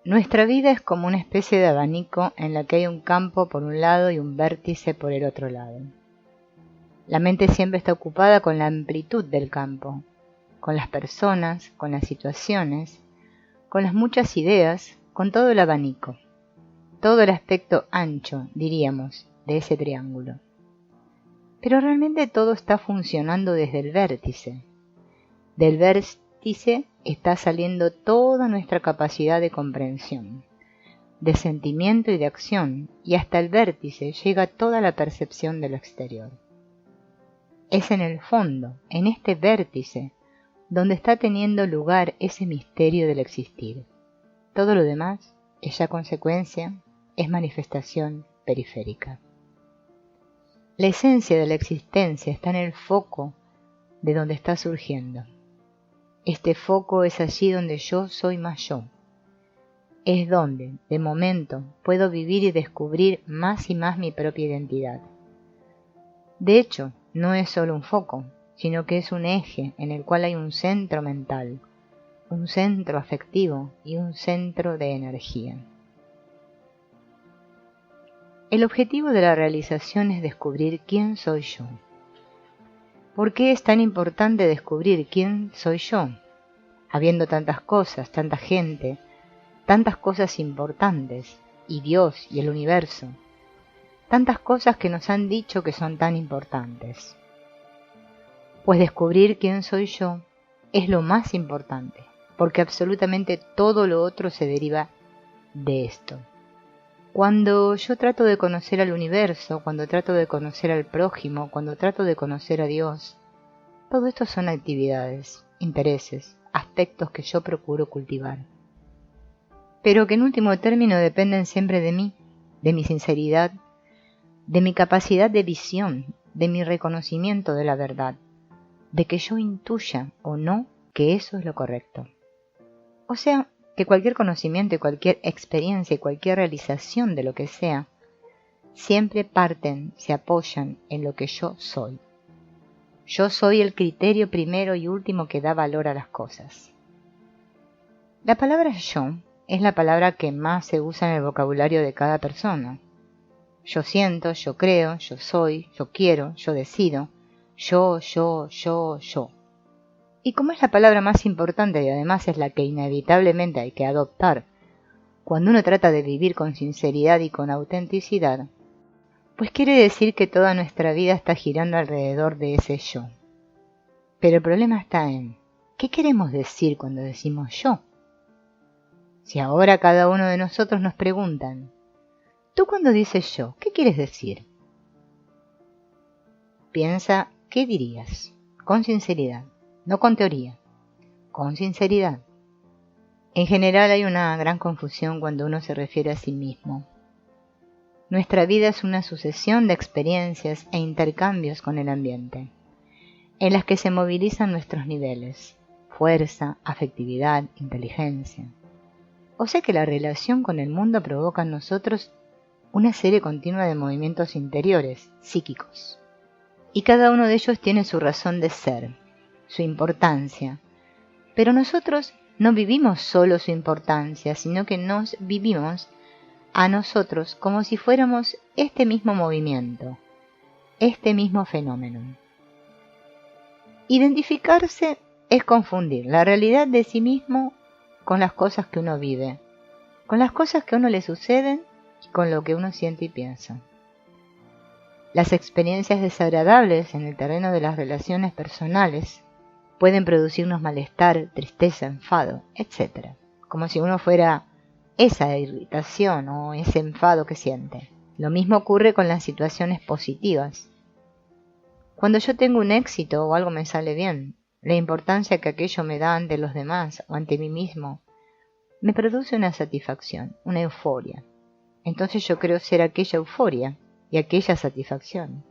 Nuestra vida es como una especie de abanico en la que hay un campo por un lado y un vértice por el otro lado. La mente siempre está ocupada con la amplitud del campo, con las personas, con las situaciones, con las muchas ideas, con todo el abanico, todo el aspecto ancho, diríamos, de ese triángulo. Pero realmente todo está funcionando desde el vértice. Del vértice está saliendo toda nuestra capacidad de comprensión, de sentimiento y de acción, y hasta el vértice llega toda la percepción de lo exterior. Es en el fondo, en este vértice, donde está teniendo lugar ese misterio del existir. Todo lo demás es ya consecuencia, es manifestación periférica. La esencia de la existencia está en el foco de donde está surgiendo. Este foco es allí donde yo soy más yo. Es donde, de momento, puedo vivir y descubrir más y más mi propia identidad. De hecho, no es solo un foco, sino que es un eje en el cual hay un centro mental, un centro afectivo y un centro de energía. El objetivo de la realización es descubrir quién soy yo. ¿Por qué es tan importante descubrir quién soy yo? Habiendo tantas cosas, tanta gente, tantas cosas importantes, y Dios y el universo, tantas cosas que nos han dicho que son tan importantes. Pues descubrir quién soy yo es lo más importante, porque absolutamente todo lo otro se deriva de esto. Cuando yo trato de conocer al universo, cuando trato de conocer al prójimo, cuando trato de conocer a Dios, todo esto son actividades, intereses, aspectos que yo procuro cultivar, pero que en último término dependen siempre de mí, de mi sinceridad, de mi capacidad de visión, de mi reconocimiento de la verdad, de que yo intuya o no que eso es lo correcto. O sea, que cualquier conocimiento y cualquier experiencia y cualquier realización de lo que sea, siempre parten, se apoyan en lo que yo soy. Yo soy el criterio primero y último que da valor a las cosas. La palabra yo es la palabra que más se usa en el vocabulario de cada persona. Yo siento, yo creo, yo soy, yo quiero, yo decido, yo. Y como es la palabra más importante y además es la que inevitablemente hay que adoptar cuando uno trata de vivir con sinceridad y con autenticidad, pues quiere decir que toda nuestra vida está girando alrededor de ese yo. Pero el problema está en, ¿qué queremos decir cuando decimos yo? Si ahora cada uno de nosotros nos preguntan, ¿tú cuando dices yo, qué quieres decir? Piensa, ¿qué dirías? Con sinceridad, no con teoría, con sinceridad. En general hay una gran confusión cuando uno se refiere a sí mismo. Nuestra vida es una sucesión de experiencias e intercambios con el ambiente, en las que se movilizan nuestros niveles, fuerza, afectividad, inteligencia. O sea que la relación con el mundo provoca en nosotros una serie continua de movimientos interiores, psíquicos. Y cada uno de ellos tiene su razón de ser, su importancia. Pero nosotros no vivimos solo su importancia, sino que nos vivimos a nosotros como si fuéramos este mismo movimiento, este mismo fenómeno. Identificarse es confundir la realidad de sí mismo con las cosas que uno vive, con las cosas que a uno le suceden y con lo que uno siente y piensa. Las experiencias desagradables en el terreno de las relaciones personales pueden producirnos malestar, tristeza, enfado, etc. Como si uno fuera esa irritación o ese enfado que siente. Lo mismo ocurre con las situaciones positivas. Cuando yo tengo un éxito o algo me sale bien, la importancia que aquello me da ante los demás o ante mí mismo, me produce una satisfacción, una euforia. Entonces yo creo ser aquella euforia y aquella satisfacción,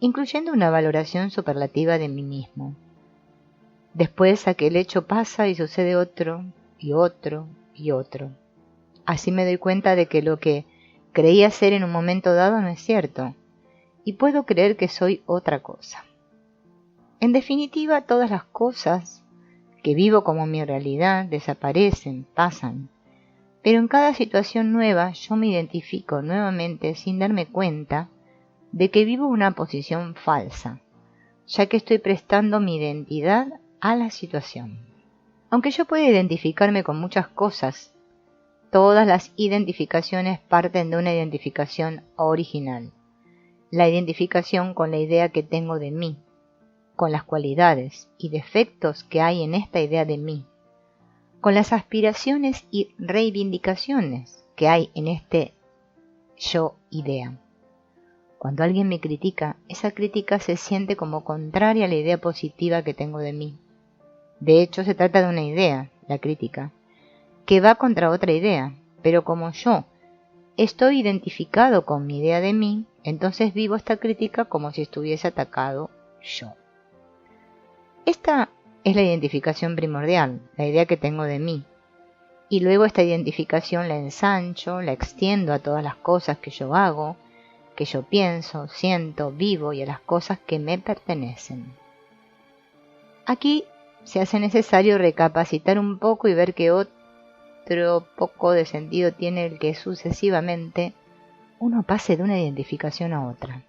incluyendo una valoración superlativa de mí mismo. Después aquel hecho pasa y sucede otro, y otro, y otro. Así me doy cuenta de que lo que creía ser en un momento dado no es cierto, y puedo creer que soy otra cosa. En definitiva, todas las cosas que vivo como mi realidad desaparecen, pasan, Pero en cada situación nueva yo me identifico nuevamente sin darme cuenta de que vivo una posición falsa, ya que estoy prestando mi identidad a la situación. Aunque yo pueda identificarme con muchas cosas, todas las identificaciones parten de una identificación original, la identificación con la idea que tengo de mí, con las cualidades y defectos que hay en esta idea de mí, con las aspiraciones y reivindicaciones que hay en este yo idea. Cuando alguien me critica, esa crítica se siente como contraria a la idea positiva que tengo de mí. De hecho, se trata de una idea, la crítica, que va contra otra idea, pero como yo estoy identificado con mi idea de mí, entonces vivo esta crítica como si estuviese atacado yo. Esta es la identificación primordial, la idea que tengo de mí. Y luego esta identificación la ensancho, la extiendo a todas las cosas que yo hago, que yo pienso, siento, vivo y a las cosas que me pertenecen. Aquí se hace necesario recapacitar un poco y ver que otro poco de sentido tiene el que sucesivamente uno pase de una identificación a otra.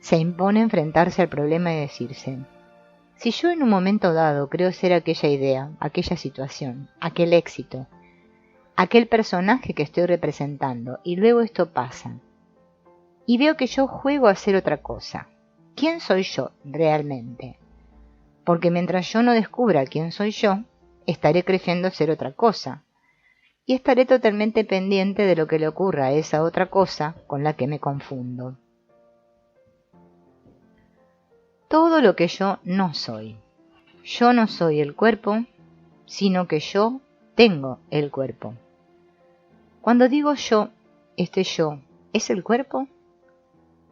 Se impone enfrentarse al problema y decirse: si yo en un momento dado creo ser aquella idea, aquella situación, aquel éxito, aquel personaje que estoy representando, y luego esto pasa, y veo que yo juego a ser otra cosa, ¿quién soy yo realmente? Porque mientras yo no descubra quién soy yo, estaré creyendo ser otra cosa, y estaré totalmente pendiente de lo que le ocurra a esa otra cosa con la que me confundo. Todo lo que yo no soy. Yo no soy el cuerpo, sino que yo tengo el cuerpo. Cuando digo yo, este yo, ¿es el cuerpo?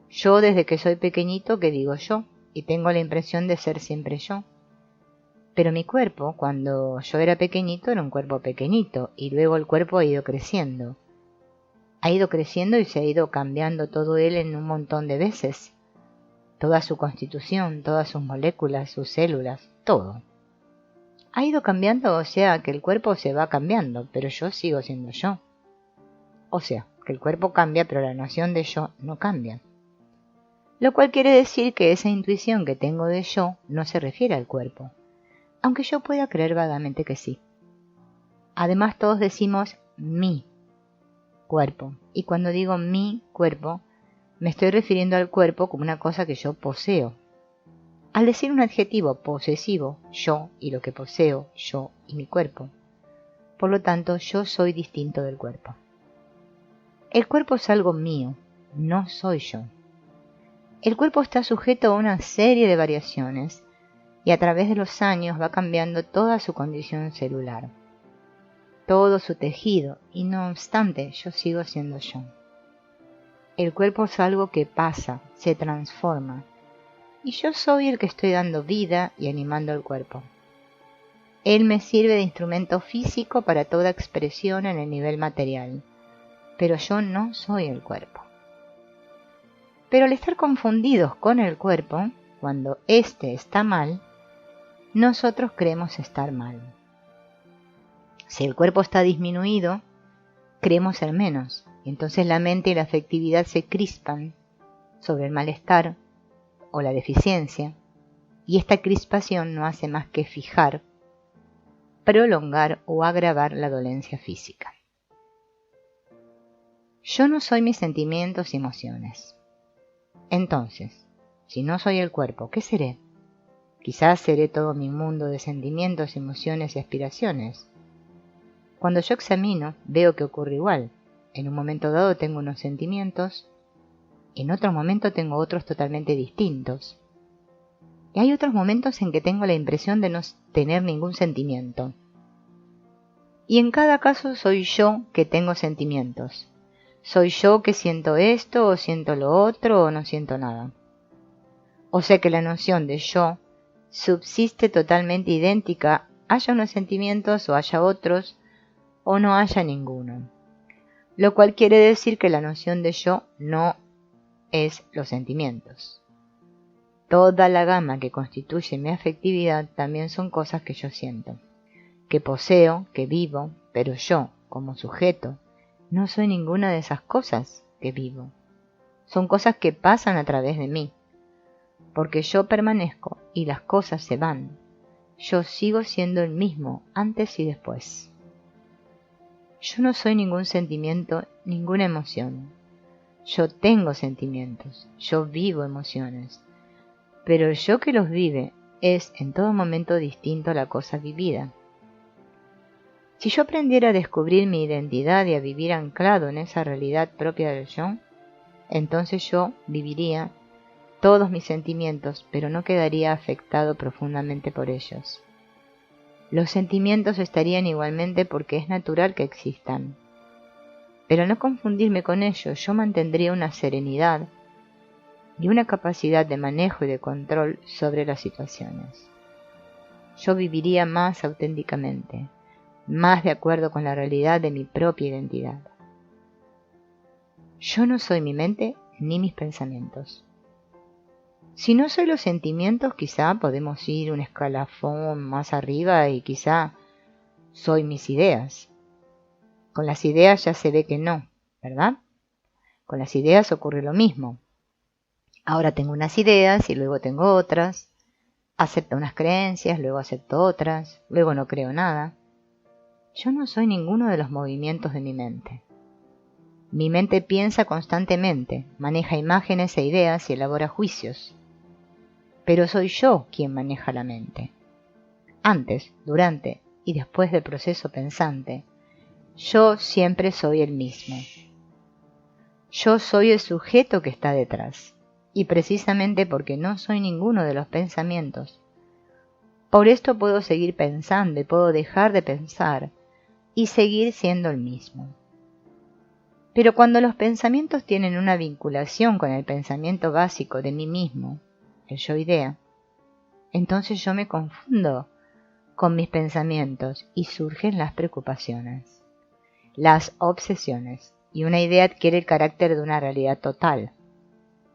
Yo desde que soy pequeñito que digo yo, y tengo la impresión de ser siempre yo. Pero mi cuerpo, cuando yo era pequeñito, era un cuerpo pequeñito, y luego el cuerpo ha ido creciendo. Ha ido creciendo y se ha ido cambiando todo él en un montón de veces. Toda su constitución, todas sus moléculas, sus células, todo. Ha ido cambiando, o sea que el cuerpo se va cambiando, pero yo sigo siendo yo. O sea, que el cuerpo cambia, pero la noción de yo no cambia. Lo cual quiere decir que esa intuición que tengo de yo no se refiere al cuerpo, aunque yo pueda creer vagamente que sí. Además, todos decimos mi cuerpo, y cuando digo mi cuerpo, me estoy refiriendo al cuerpo como una cosa que yo poseo. Al decir un adjetivo posesivo, yo y lo que poseo, yo y mi cuerpo. Por lo tanto, yo soy distinto del cuerpo. El cuerpo es algo mío, no soy yo. El cuerpo está sujeto a una serie de variaciones y a través de los años va cambiando toda su condición celular, todo su tejido, y no obstante yo sigo siendo yo. El cuerpo es algo que pasa, se transforma, y yo soy el que estoy dando vida y animando el cuerpo. Él me sirve de instrumento físico para toda expresión en el nivel material, pero yo no soy el cuerpo. Pero al estar confundidos con el cuerpo, cuando éste está mal, nosotros creemos estar mal. Si el cuerpo está disminuido, creemos ser menos, y entonces la mente y la afectividad se crispan sobre el malestar o la deficiencia, y esta crispación no hace más que fijar, prolongar o agravar la dolencia física. Yo no soy mis sentimientos y emociones. Entonces, si no soy el cuerpo, ¿qué seré? Quizás seré todo mi mundo de sentimientos, emociones y aspiraciones. Cuando yo examino, veo que ocurre igual. En un momento dado tengo unos sentimientos, en otro momento tengo otros totalmente distintos. Y hay otros momentos en que tengo la impresión de no tener ningún sentimiento. Y en cada caso soy yo que tengo sentimientos. Soy yo que siento esto o siento lo otro o no siento nada. O sea que la noción de yo subsiste totalmente idéntica, haya unos sentimientos o haya otros, o no haya ninguno. Lo cual quiere decir que la noción de yo no es los sentimientos. Toda la gama que constituye mi afectividad también son cosas que yo siento, que poseo, que vivo, pero yo, como sujeto, no soy ninguna de esas cosas que vivo. Son cosas que pasan a través de mí, porque yo permanezco y las cosas se van. Yo sigo siendo el mismo antes y después. Yo no soy ningún sentimiento, ninguna emoción. Yo tengo sentimientos, yo vivo emociones, pero el yo que los vive es en todo momento distinto a la cosa vivida. Si yo aprendiera a descubrir mi identidad y a vivir anclado en esa realidad propia del yo, entonces yo viviría todos mis sentimientos, pero no quedaría afectado profundamente por ellos. Los sentimientos estarían igualmente porque es natural que existan, pero al no confundirme con ellos, yo mantendría una serenidad y una capacidad de manejo y de control sobre las situaciones. Yo viviría más auténticamente, más de acuerdo con la realidad de mi propia identidad. Yo no soy mi mente ni mis pensamientos. Si no soy los sentimientos, quizá podemos ir un escalafón más arriba y quizá soy mis ideas. Con las ideas ya se ve que no, ¿verdad? Con las ideas ocurre lo mismo. Ahora tengo unas ideas y luego tengo otras. Acepto unas creencias, luego acepto otras, luego no creo nada. Yo no soy ninguno de los movimientos de mi mente. Mi mente piensa constantemente, maneja imágenes e ideas y elabora juicios. Pero soy yo quien maneja la mente. Antes, durante y después del proceso pensante, yo siempre soy el mismo. Yo soy el sujeto que está detrás, y precisamente porque no soy ninguno de los pensamientos, por esto puedo seguir pensando y puedo dejar de pensar y seguir siendo el mismo. Pero cuando los pensamientos tienen una vinculación con el pensamiento básico de mí mismo, el yo-idea, entonces yo me confundo con mis pensamientos y surgen las preocupaciones, las obsesiones, y una idea adquiere el carácter de una realidad total,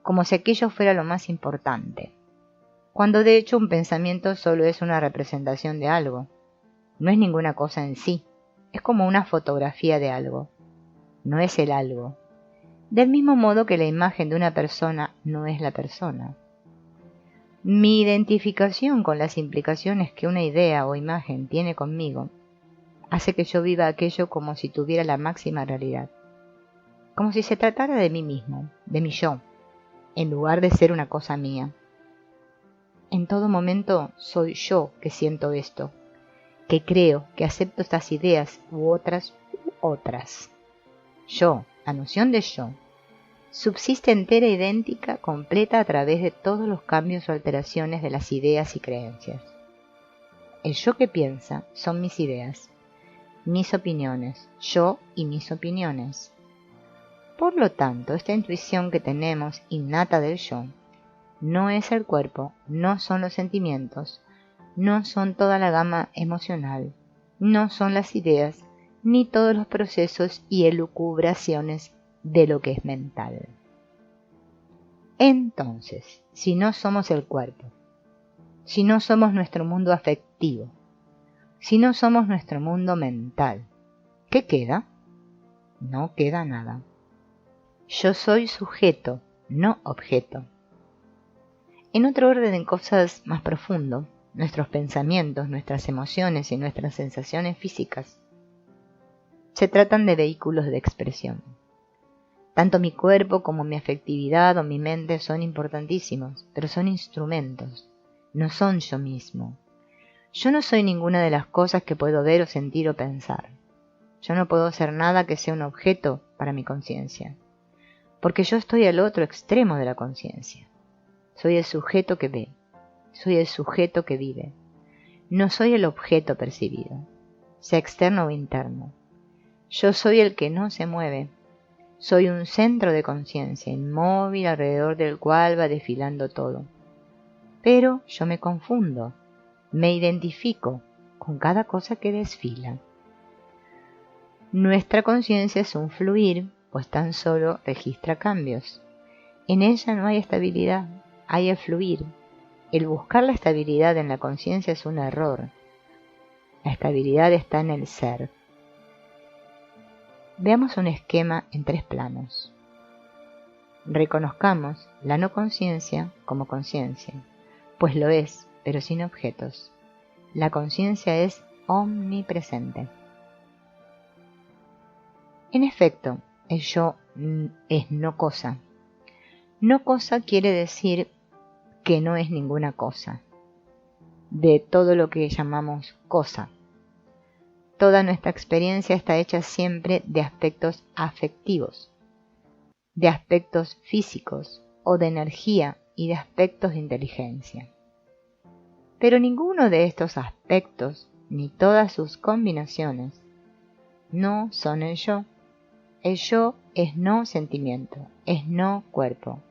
como si aquello fuera lo más importante, cuando de hecho un pensamiento solo es una representación de algo, no es ninguna cosa en sí, es como una fotografía de algo, no es el algo, del mismo modo que la imagen de una persona no es la persona. Mi identificación con las implicaciones que una idea o imagen tiene conmigo hace que yo viva aquello como si tuviera la máxima realidad, como si se tratara de mí mismo, de mi yo, en lugar de ser una cosa mía. En todo momento soy yo que siento esto, que creo, que acepto estas ideas u otras. Yo, la noción de yo, subsiste entera, idéntica, completa a través de todos los cambios o alteraciones de las ideas y creencias. El yo que piensa son mis ideas, mis opiniones, yo y mis opiniones. Por lo tanto, esta intuición que tenemos innata del yo no es el cuerpo, no son los sentimientos, no son toda la gama emocional, no son las ideas, ni todos los procesos y elucubraciones de lo que es mental. Entonces, si no somos el cuerpo, si no somos nuestro mundo afectivo, si no somos nuestro mundo mental, ¿qué queda? No queda nada. Yo soy sujeto, no objeto. En otro orden de cosas más profundo, nuestros pensamientos, nuestras emociones y nuestras sensaciones físicas se tratan de vehículos de expresión. Tanto mi cuerpo como mi afectividad o mi mente son importantísimos, pero son instrumentos, no son yo mismo. Yo no soy ninguna de las cosas que puedo ver o sentir o pensar. Yo no puedo ser nada que sea un objeto para mi conciencia, porque yo estoy al otro extremo de la conciencia. Soy el sujeto que ve, soy el sujeto que vive. No soy el objeto percibido, sea externo o interno. Yo soy el que no se mueve. Soy un centro de conciencia inmóvil alrededor del cual va desfilando todo. Pero yo me confundo, me identifico con cada cosa que desfila. Nuestra conciencia es un fluir, pues tan solo registra cambios. En ella no hay estabilidad, hay el fluir. El buscar la estabilidad en la conciencia es un error. La estabilidad está en el ser. Veamos un esquema en 3 planos. Reconozcamos la no conciencia como conciencia, pues lo es, pero sin objetos. La conciencia es omnipresente. En efecto, el yo es no cosa. No cosa quiere decir que no es ninguna cosa, de todo lo que llamamos cosa. Toda nuestra experiencia está hecha siempre de aspectos afectivos, de aspectos físicos o de energía y de aspectos de inteligencia. Pero ninguno de estos aspectos, ni todas sus combinaciones, no son el yo. El yo es no sentimiento, es no cuerpo,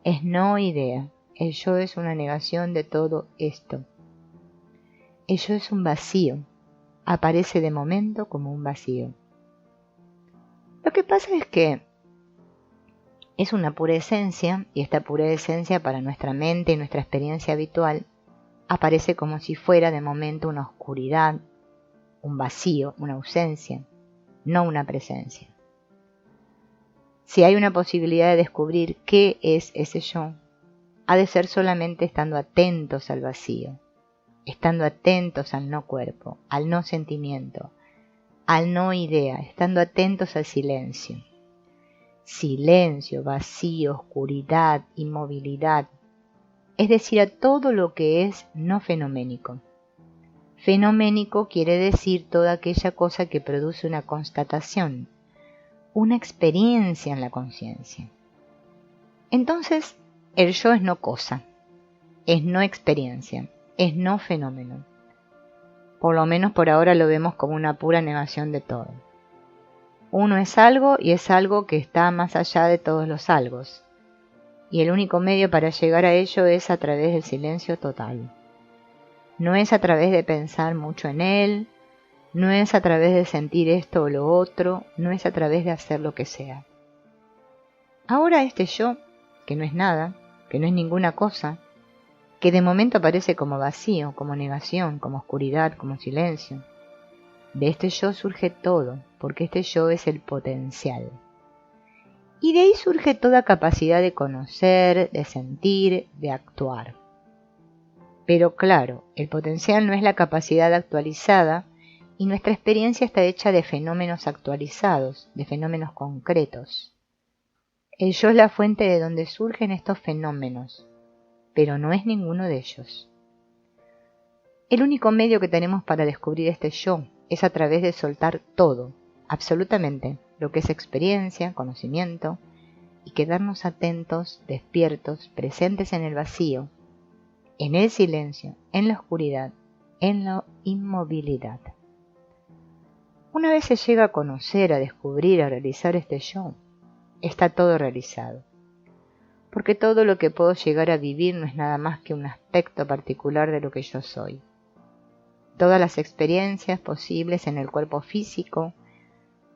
es no idea. El yo es una negación de todo esto. El yo es un vacío, aparece de momento como un vacío. Lo que pasa es que es una pura esencia, y esta pura esencia para nuestra mente y nuestra experiencia habitual aparece como si fuera de momento una oscuridad, un vacío, una ausencia, no una presencia. Si hay una posibilidad de descubrir qué es ese yo, ha de ser solamente estando atentos al vacío, estando atentos al no cuerpo, al no sentimiento, al no idea, estando atentos al silencio. Silencio, vacío, oscuridad, inmovilidad, es decir, a todo lo que es no fenoménico. Fenoménico quiere decir toda aquella cosa que produce una constatación, una experiencia en la conciencia. Entonces, el yo es no cosa, es no experiencia, es no fenómeno. Por lo menos por ahora lo vemos como una pura negación de todo. Uno es algo y es algo que está más allá de todos los algos, y el único medio para llegar a ello es a través del silencio total. No es a través de pensar mucho en él, no es a través de sentir esto o lo otro, no es a través de hacer lo que sea. Ahora este yo, que no es nada, que no es ninguna cosa, que de momento aparece como vacío, como negación, como oscuridad, como silencio, de este yo surge todo, porque este yo es el potencial. Y de ahí surge toda capacidad de conocer, de sentir, de actuar. Pero claro, el potencial no es la capacidad actualizada, y nuestra experiencia está hecha de fenómenos actualizados, de fenómenos concretos. El yo es la fuente de donde surgen estos fenómenos, pero no es ninguno de ellos. El único medio que tenemos para descubrir este yo es a través de soltar todo, absolutamente, lo que es experiencia, conocimiento, y quedarnos atentos, despiertos, presentes en el vacío, en el silencio, en la oscuridad, en la inmovilidad. Una vez se llega a conocer, a descubrir, a realizar este yo, está todo realizado. Porque todo lo que puedo llegar a vivir no es nada más que un aspecto particular de lo que yo soy. Todas las experiencias posibles en el cuerpo físico,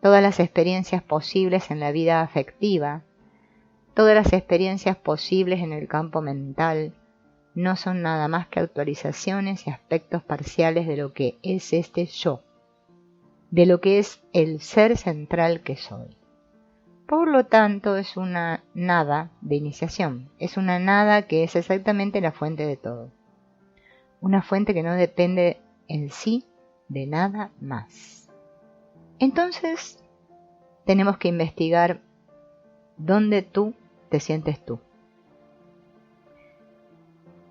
todas las experiencias posibles en la vida afectiva, todas las experiencias posibles en el campo mental, no son nada más que actualizaciones y aspectos parciales de lo que es este yo, de lo que es el ser central que soy. Por lo tanto, es una nada de iniciación, es una nada que es exactamente la fuente de todo. Una fuente que no depende en sí de nada más. Entonces, tenemos que investigar dónde tú te sientes tú.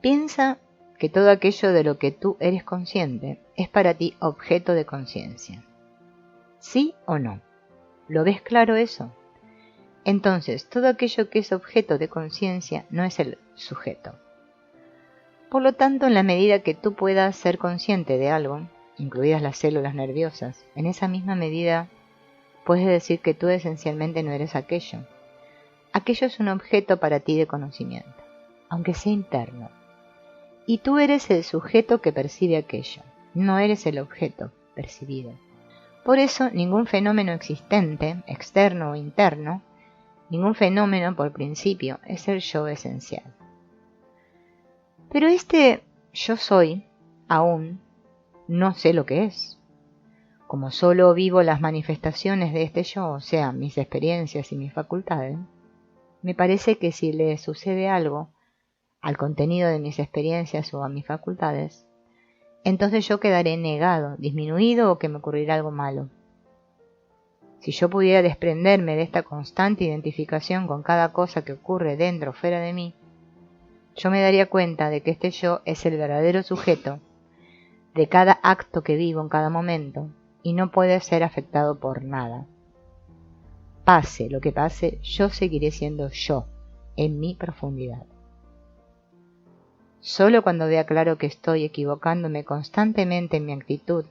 Piensa que todo aquello de lo que tú eres consciente es para ti objeto de conciencia. ¿Sí o no? ¿Lo ves claro eso? Entonces, todo aquello que es objeto de conciencia no es el sujeto. Por lo tanto, en la medida que tú puedas ser consciente de algo, incluidas las células nerviosas, en esa misma medida puedes decir que tú esencialmente no eres aquello. Aquello es un objeto para ti de conocimiento, aunque sea interno. Y tú eres el sujeto que percibe aquello, no eres el objeto percibido. Por eso, ningún fenómeno existente, externo o interno, ningún fenómeno por principio es el yo esencial. Pero este yo soy, aún, no sé lo que es. como solo vivo las manifestaciones de este yo, o sea, mis experiencias y mis facultades, me parece que si le sucede algo al contenido de mis experiencias o a mis facultades, entonces yo quedaré negado, disminuido o que me ocurrirá algo malo. Si yo pudiera desprenderme de esta constante identificación con cada cosa que ocurre dentro o fuera de mí, yo me daría cuenta de que este yo es el verdadero sujeto de cada acto que vivo en cada momento y no puede ser afectado por nada. Pase lo que pase, yo seguiré siendo yo, en mi profundidad. Solo cuando vea claro que estoy equivocándome constantemente en mi actitud,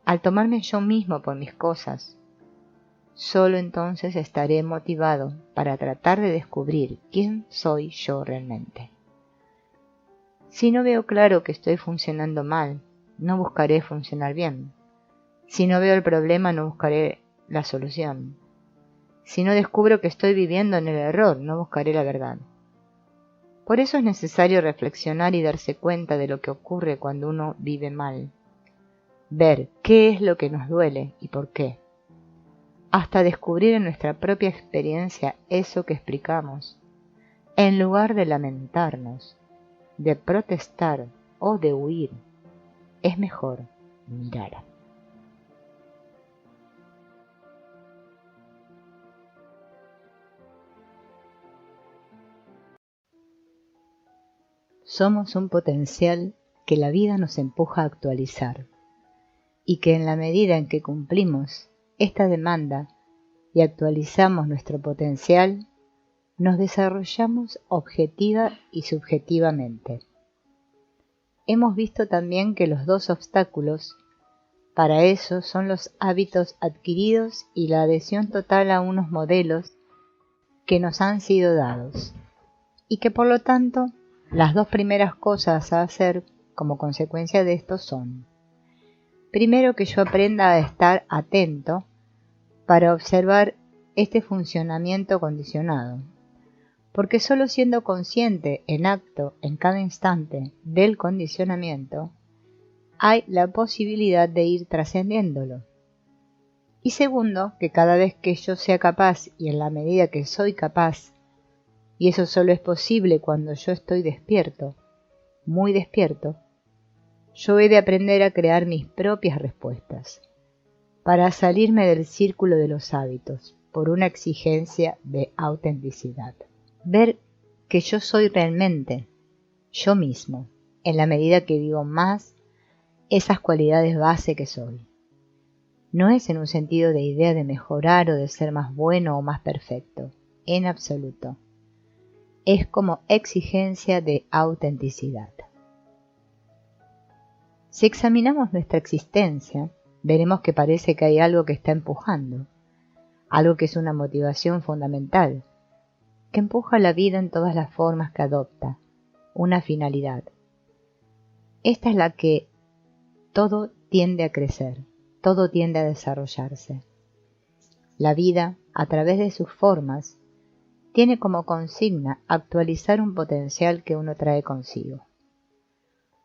al tomarme yo mismo por mis cosas, solo entonces estaré motivado para tratar de descubrir quién soy yo realmente. Si no veo claro que estoy funcionando mal, no buscaré funcionar bien. Si no veo el problema, no buscaré la solución. Si no descubro que estoy viviendo en el error, no buscaré la verdad. Por eso es necesario reflexionar y darse cuenta de lo que ocurre cuando uno vive mal. Ver qué es lo que nos duele y por qué. Hasta descubrir en nuestra propia experiencia eso que explicamos, en lugar de lamentarnos, de protestar o de huir, es mejor mirar. Somos un potencial que la vida nos empuja a actualizar y que en la medida en que cumplimos esta demanda y actualizamos nuestro potencial, nos desarrollamos objetiva y subjetivamente. Hemos visto también que los dos obstáculos para eso son los hábitos adquiridos y la adhesión total a unos modelos que nos han sido dados, y que por lo tanto las dos primeras cosas a hacer como consecuencia de esto son: primero, que yo aprenda a estar atento para observar este funcionamiento condicionado, porque solo siendo consciente en acto en cada instante del condicionamiento, hay la posibilidad de ir trascendiéndolo. Y segundo, que cada vez que yo sea capaz y en la medida que soy capaz, y eso solo es posible cuando yo estoy despierto, muy despierto, yo he de aprender a crear mis propias respuestas, para salirme del círculo de los hábitos, por una exigencia de autenticidad. Ver que yo soy realmente yo mismo, en la medida que vivo más esas cualidades base que soy. No es en un sentido de idea de mejorar o de ser más bueno o más perfecto, en absoluto. Es como exigencia de autenticidad. Si examinamos nuestra existencia, veremos que parece que hay algo que está empujando, algo que es una motivación fundamental, que empuja la vida en todas las formas que adopta, una finalidad. Esta es la que todo tiende a crecer, todo tiende a desarrollarse. La vida, a través de sus formas, tiene como consigna actualizar un potencial que uno trae consigo.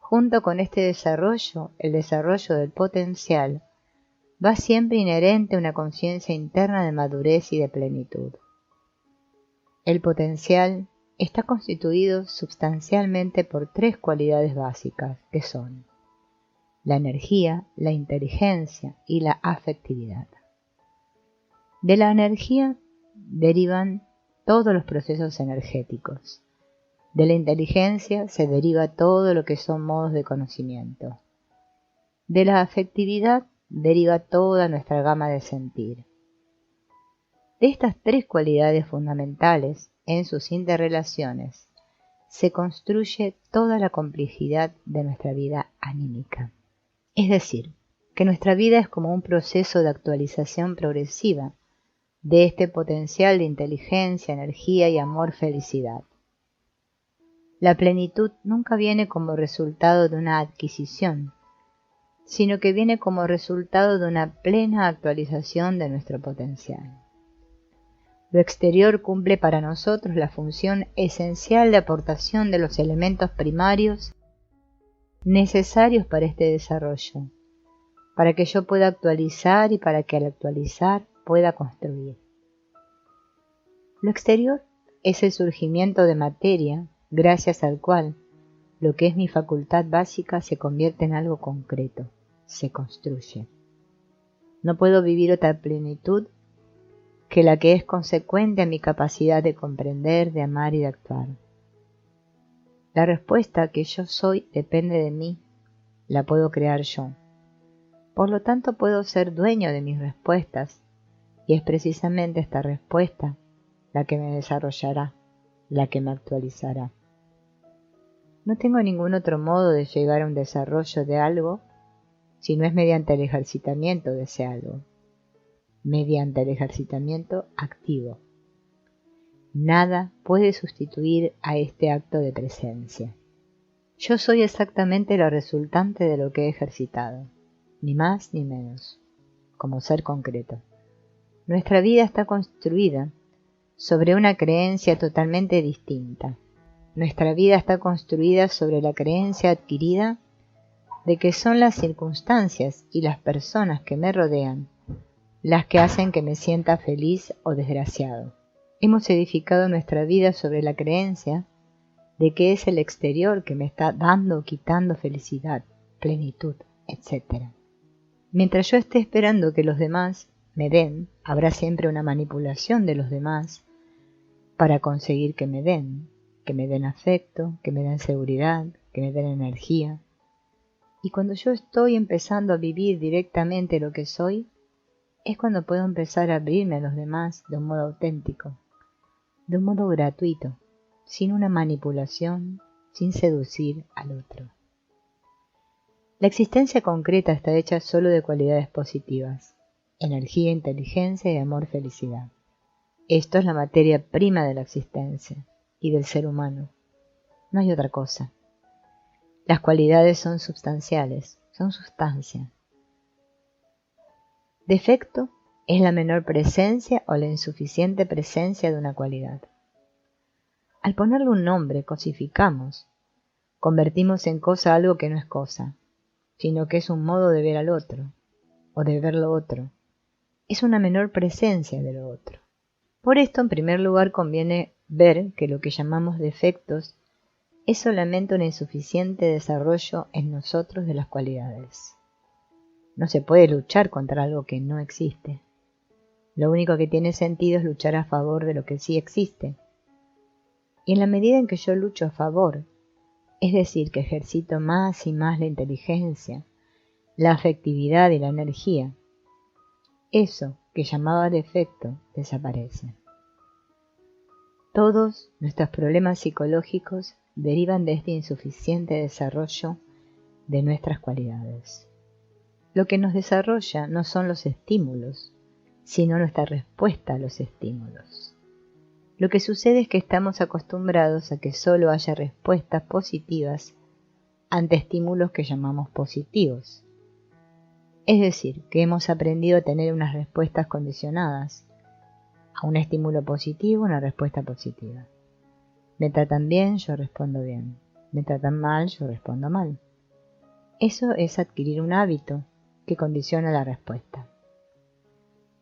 Junto con este desarrollo, el desarrollo del potencial, va siempre inherente a una conciencia interna de madurez y de plenitud. El potencial está constituido sustancialmente por tres cualidades básicas, que son la energía, la inteligencia y la afectividad. De la energía derivan todos los procesos energéticos. De la inteligencia se deriva todo lo que son modos de conocimiento. De la afectividad deriva toda nuestra gama de sentir. De estas tres cualidades fundamentales, en sus interrelaciones, se construye toda la complejidad de nuestra vida anímica. Es decir, que nuestra vida es como un proceso de actualización progresiva de este potencial de inteligencia, energía y amor-felicidad. La plenitud nunca viene como resultado de una adquisición, sino que viene como resultado de una plena actualización de nuestro potencial. Lo exterior cumple para nosotros la función esencial de aportación de los elementos primarios necesarios para este desarrollo, para que yo pueda actualizar y para que al actualizar pueda construir. Lo exterior es el surgimiento de materia gracias al cual lo que es mi facultad básica se convierte en algo concreto, se construye. No puedo vivir otra plenitud que la que es consecuente a mi capacidad de comprender, de amar y de actuar. La respuesta que yo soy depende de mí, la puedo crear yo. Por lo tanto, puedo ser dueño de mis respuestas, y es precisamente esta respuesta la que me desarrollará, la que me actualizará. No tengo ningún otro modo de llegar a un desarrollo de algo si no es mediante el ejercitamiento de ese algo, mediante el ejercitamiento activo. Nada puede sustituir a este acto de presencia. Yo soy exactamente la resultante de lo que he ejercitado, ni más ni menos, como ser concreto. Nuestra vida está construida sobre una creencia totalmente distinta. Nuestra vida está construida sobre la creencia adquirida de que son las circunstancias y las personas que me rodean las que hacen que me sienta feliz o desgraciado. Hemos edificado nuestra vida sobre la creencia de que es el exterior que me está dando o quitando felicidad, plenitud, etc. Mientras yo esté esperando que los demás me den, habrá siempre una manipulación de los demás para conseguir que me den afecto, que me den seguridad, que me den energía. Y cuando yo estoy empezando a vivir directamente lo que soy, es cuando puedo empezar a abrirme a los demás de un modo auténtico, de un modo gratuito, sin una manipulación, sin seducir al otro. La existencia concreta está hecha solo de cualidades positivas, energía, inteligencia y amor, felicidad. Esto es la materia prima de la existencia y del ser humano. No hay otra cosa. Las cualidades son substanciales, son sustancia. Defecto es la menor presencia o la insuficiente presencia de una cualidad. Al ponerle un nombre, cosificamos, convertimos en cosa algo que no es cosa, sino que es un modo de ver al otro, o de ver lo otro. Es una menor presencia de lo otro. Por esto, en primer lugar, conviene ver que lo que llamamos defectos es solamente un insuficiente desarrollo en nosotros de las cualidades. No se puede luchar contra algo que no existe. Lo único que tiene sentido es luchar a favor de lo que sí existe. Y en la medida en que yo lucho a favor, es decir, que ejercito más y más la inteligencia, la afectividad y la energía, eso que llamaba defecto desaparece. Todos nuestros problemas psicológicos derivan de este insuficiente desarrollo de nuestras cualidades. Lo que nos desarrolla no son los estímulos, sino nuestra respuesta a los estímulos. Lo que sucede es que estamos acostumbrados a que solo haya respuestas positivas ante estímulos que llamamos positivos. Es decir, que hemos aprendido a tener unas respuestas condicionadas. A un estímulo positivo, una respuesta positiva. Me tratan bien, yo respondo bien. Me tratan mal, yo respondo mal. Eso es adquirir un hábito que condiciona la respuesta.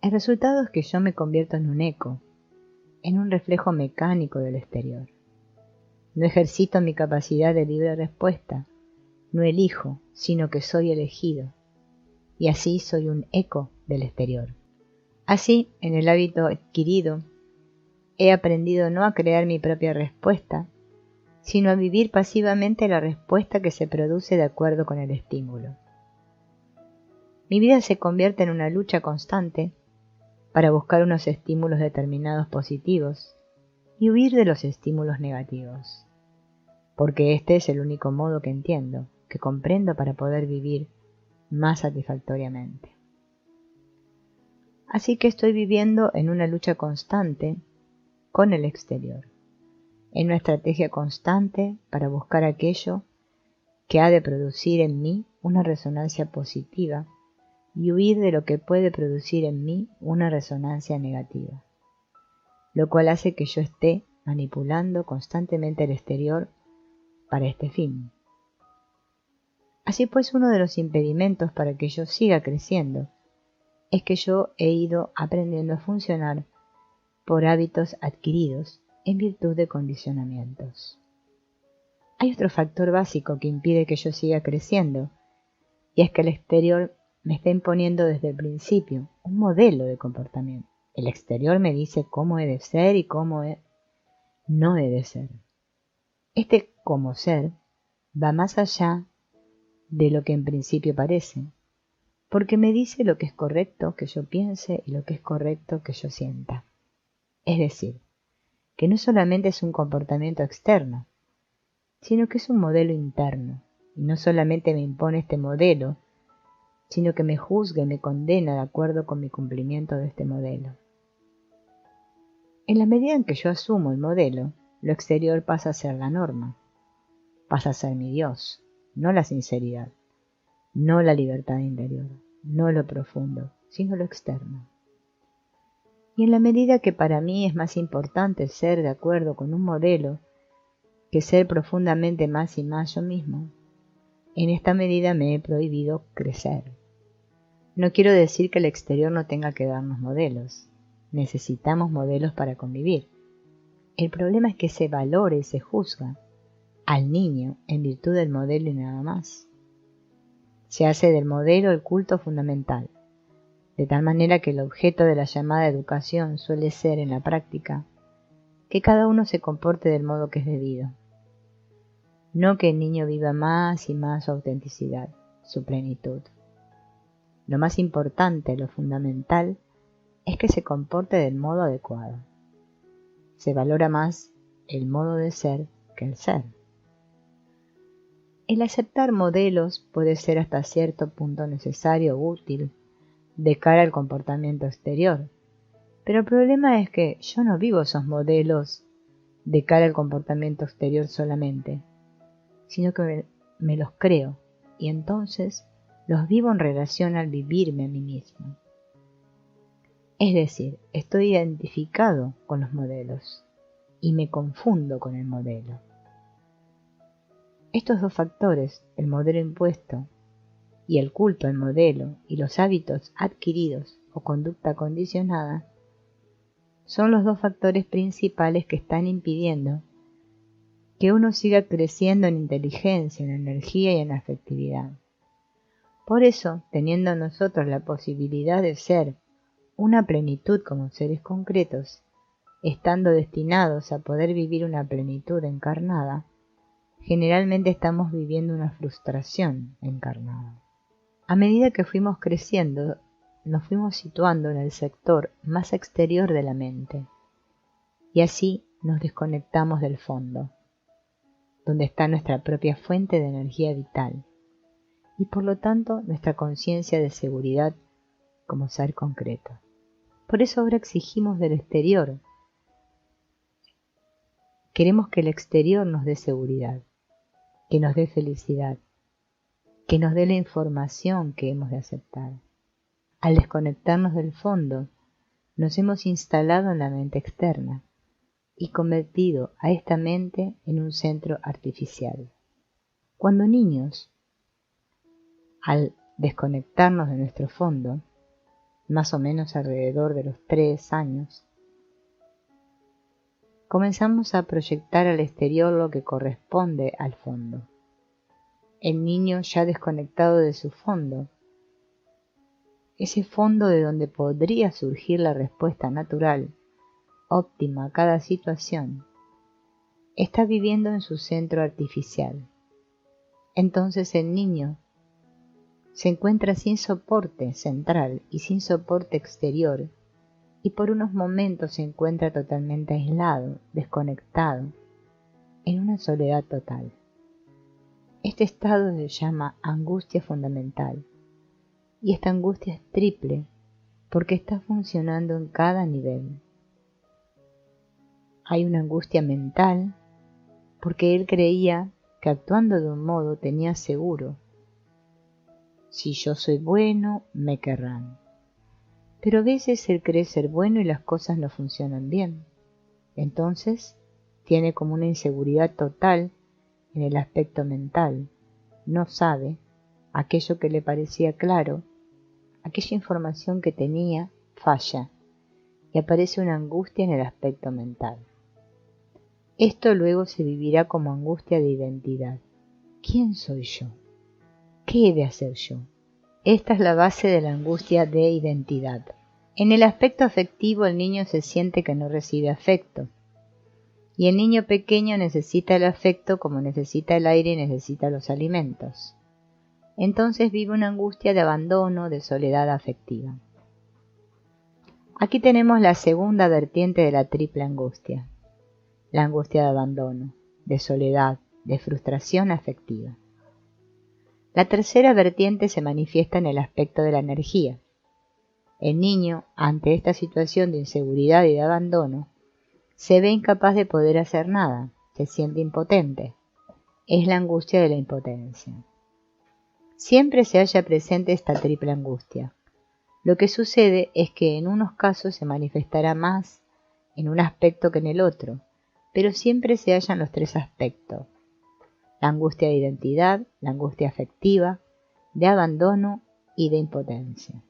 El resultado es que yo me convierto en un eco, en un reflejo mecánico del exterior. No ejercito mi capacidad de libre respuesta, no elijo, sino que soy elegido, y así soy un eco del exterior. Así, en el hábito adquirido, he aprendido no a crear mi propia respuesta, sino a vivir pasivamente la respuesta que se produce de acuerdo con el estímulo. Mi vida se convierte en una lucha constante para buscar unos estímulos determinados positivos y huir de los estímulos negativos, porque este es el único modo que entiendo, que comprendo para poder vivir más satisfactoriamente. Así que estoy viviendo en una lucha constante con el exterior, en una estrategia constante para buscar aquello que ha de producir en mí una resonancia positiva y huir de lo que puede producir en mí una resonancia negativa, lo cual hace que yo esté manipulando constantemente el exterior para este fin. Así pues, uno de los impedimentos para que yo siga creciendo es que yo he ido aprendiendo a funcionar por hábitos adquiridos en virtud de condicionamientos. Hay otro factor básico que impide que yo siga creciendo, y es que el exterior me está imponiendo desde el principio un modelo de comportamiento. El exterior me dice cómo he de ser y cómo no he de ser. Este cómo ser va más allá de lo que en principio parece, porque me dice lo que es correcto que yo piense y lo que es correcto que yo sienta. Es decir, que no solamente es un comportamiento externo, sino que es un modelo interno, y no solamente me impone este modelo, sino que me juzga y me condena de acuerdo con mi cumplimiento de este modelo. En la medida en que yo asumo el modelo, lo exterior pasa a ser la norma, pasa a ser mi Dios, no la sinceridad, no la libertad interior, no lo profundo, sino lo externo. Y en la medida que para mí es más importante ser de acuerdo con un modelo que ser profundamente más y más yo mismo, en esta medida me he prohibido crecer. No quiero decir que el exterior no tenga que darnos modelos. Necesitamos modelos para convivir. El problema es que se valora y se juzga al niño en virtud del modelo y nada más. Se hace del modelo el culto fundamental, de tal manera que el objeto de la llamada educación suele ser, en la práctica, que cada uno se comporte del modo que es debido. No que el niño viva más y más su autenticidad, su plenitud. Lo más importante, lo fundamental, es que se comporte del modo adecuado. Se valora más el modo de ser que el ser. El aceptar modelos puede ser hasta cierto punto necesario o útil de cara al comportamiento exterior, pero el problema es que yo no vivo esos modelos de cara al comportamiento exterior solamente, sino que me los creo y entonces los vivo en relación al vivirme a mí mismo. Es decir, estoy identificado con los modelos y me confundo con el modelo. Estos dos factores, el modelo impuesto y el culto al modelo y los hábitos adquiridos o conducta condicionada, son los dos factores principales que están impidiendo que uno siga creciendo en inteligencia, en energía y en afectividad. Por eso, teniendo nosotros la posibilidad de ser una plenitud como seres concretos, estando destinados a poder vivir una plenitud encarnada, generalmente estamos viviendo una frustración encarnada. A medida que fuimos creciendo, nos fuimos situando en el sector más exterior de la mente, y así nos desconectamos del fondo, donde está nuestra propia fuente de energía vital, y por lo tanto nuestra conciencia de seguridad como ser concreto. Por eso ahora exigimos del exterior. Queremos que el exterior nos dé seguridad, que nos dé felicidad, que nos dé la información que hemos de aceptar. Al desconectarnos del fondo, nos hemos instalado en la mente externa y convertido a esta mente en un centro artificial. Cuando niños, al desconectarnos de nuestro fondo, más o menos alrededor de los 3 años, comenzamos a proyectar al exterior lo que corresponde al fondo. El niño ya desconectado de su fondo, ese fondo de donde podría surgir la respuesta natural, óptima a cada situación, está viviendo en su centro artificial. Entonces el niño se encuentra sin soporte central y sin soporte exterior, y por unos momentos se encuentra totalmente aislado, desconectado, en una soledad total. Este estado se llama angustia fundamental, y esta angustia es triple porque está funcionando en cada nivel. Hay una angustia mental porque él creía que actuando de un modo tenía seguro: si yo soy bueno, me querrán. Pero a veces él cree ser bueno y las cosas no funcionan bien. Entonces tiene como una inseguridad total en el aspecto mental. No sabe aquello que le parecía claro, aquella información que tenía, falla y aparece una angustia en el aspecto mental. Esto luego se vivirá como angustia de identidad. ¿Quién soy yo? ¿Qué he de hacer yo? Esta es la base de la angustia de identidad. En el aspecto afectivo el niño se siente que no recibe afecto. Y el niño pequeño necesita el afecto como necesita el aire y necesita los alimentos. Entonces vive una angustia de abandono, de soledad afectiva. Aquí tenemos la segunda vertiente de la triple angustia. La angustia de abandono, de soledad, de frustración afectiva. La tercera vertiente se manifiesta en el aspecto de la energía. El niño, ante esta situación de inseguridad y de abandono, se ve incapaz de poder hacer nada, se siente impotente. Es la angustia de la impotencia. Siempre se halla presente esta triple angustia. Lo que sucede es que en unos casos se manifestará más en un aspecto que en el otro, pero siempre se hallan los tres aspectos. La angustia de identidad, la angustia afectiva, de abandono y de impotencia.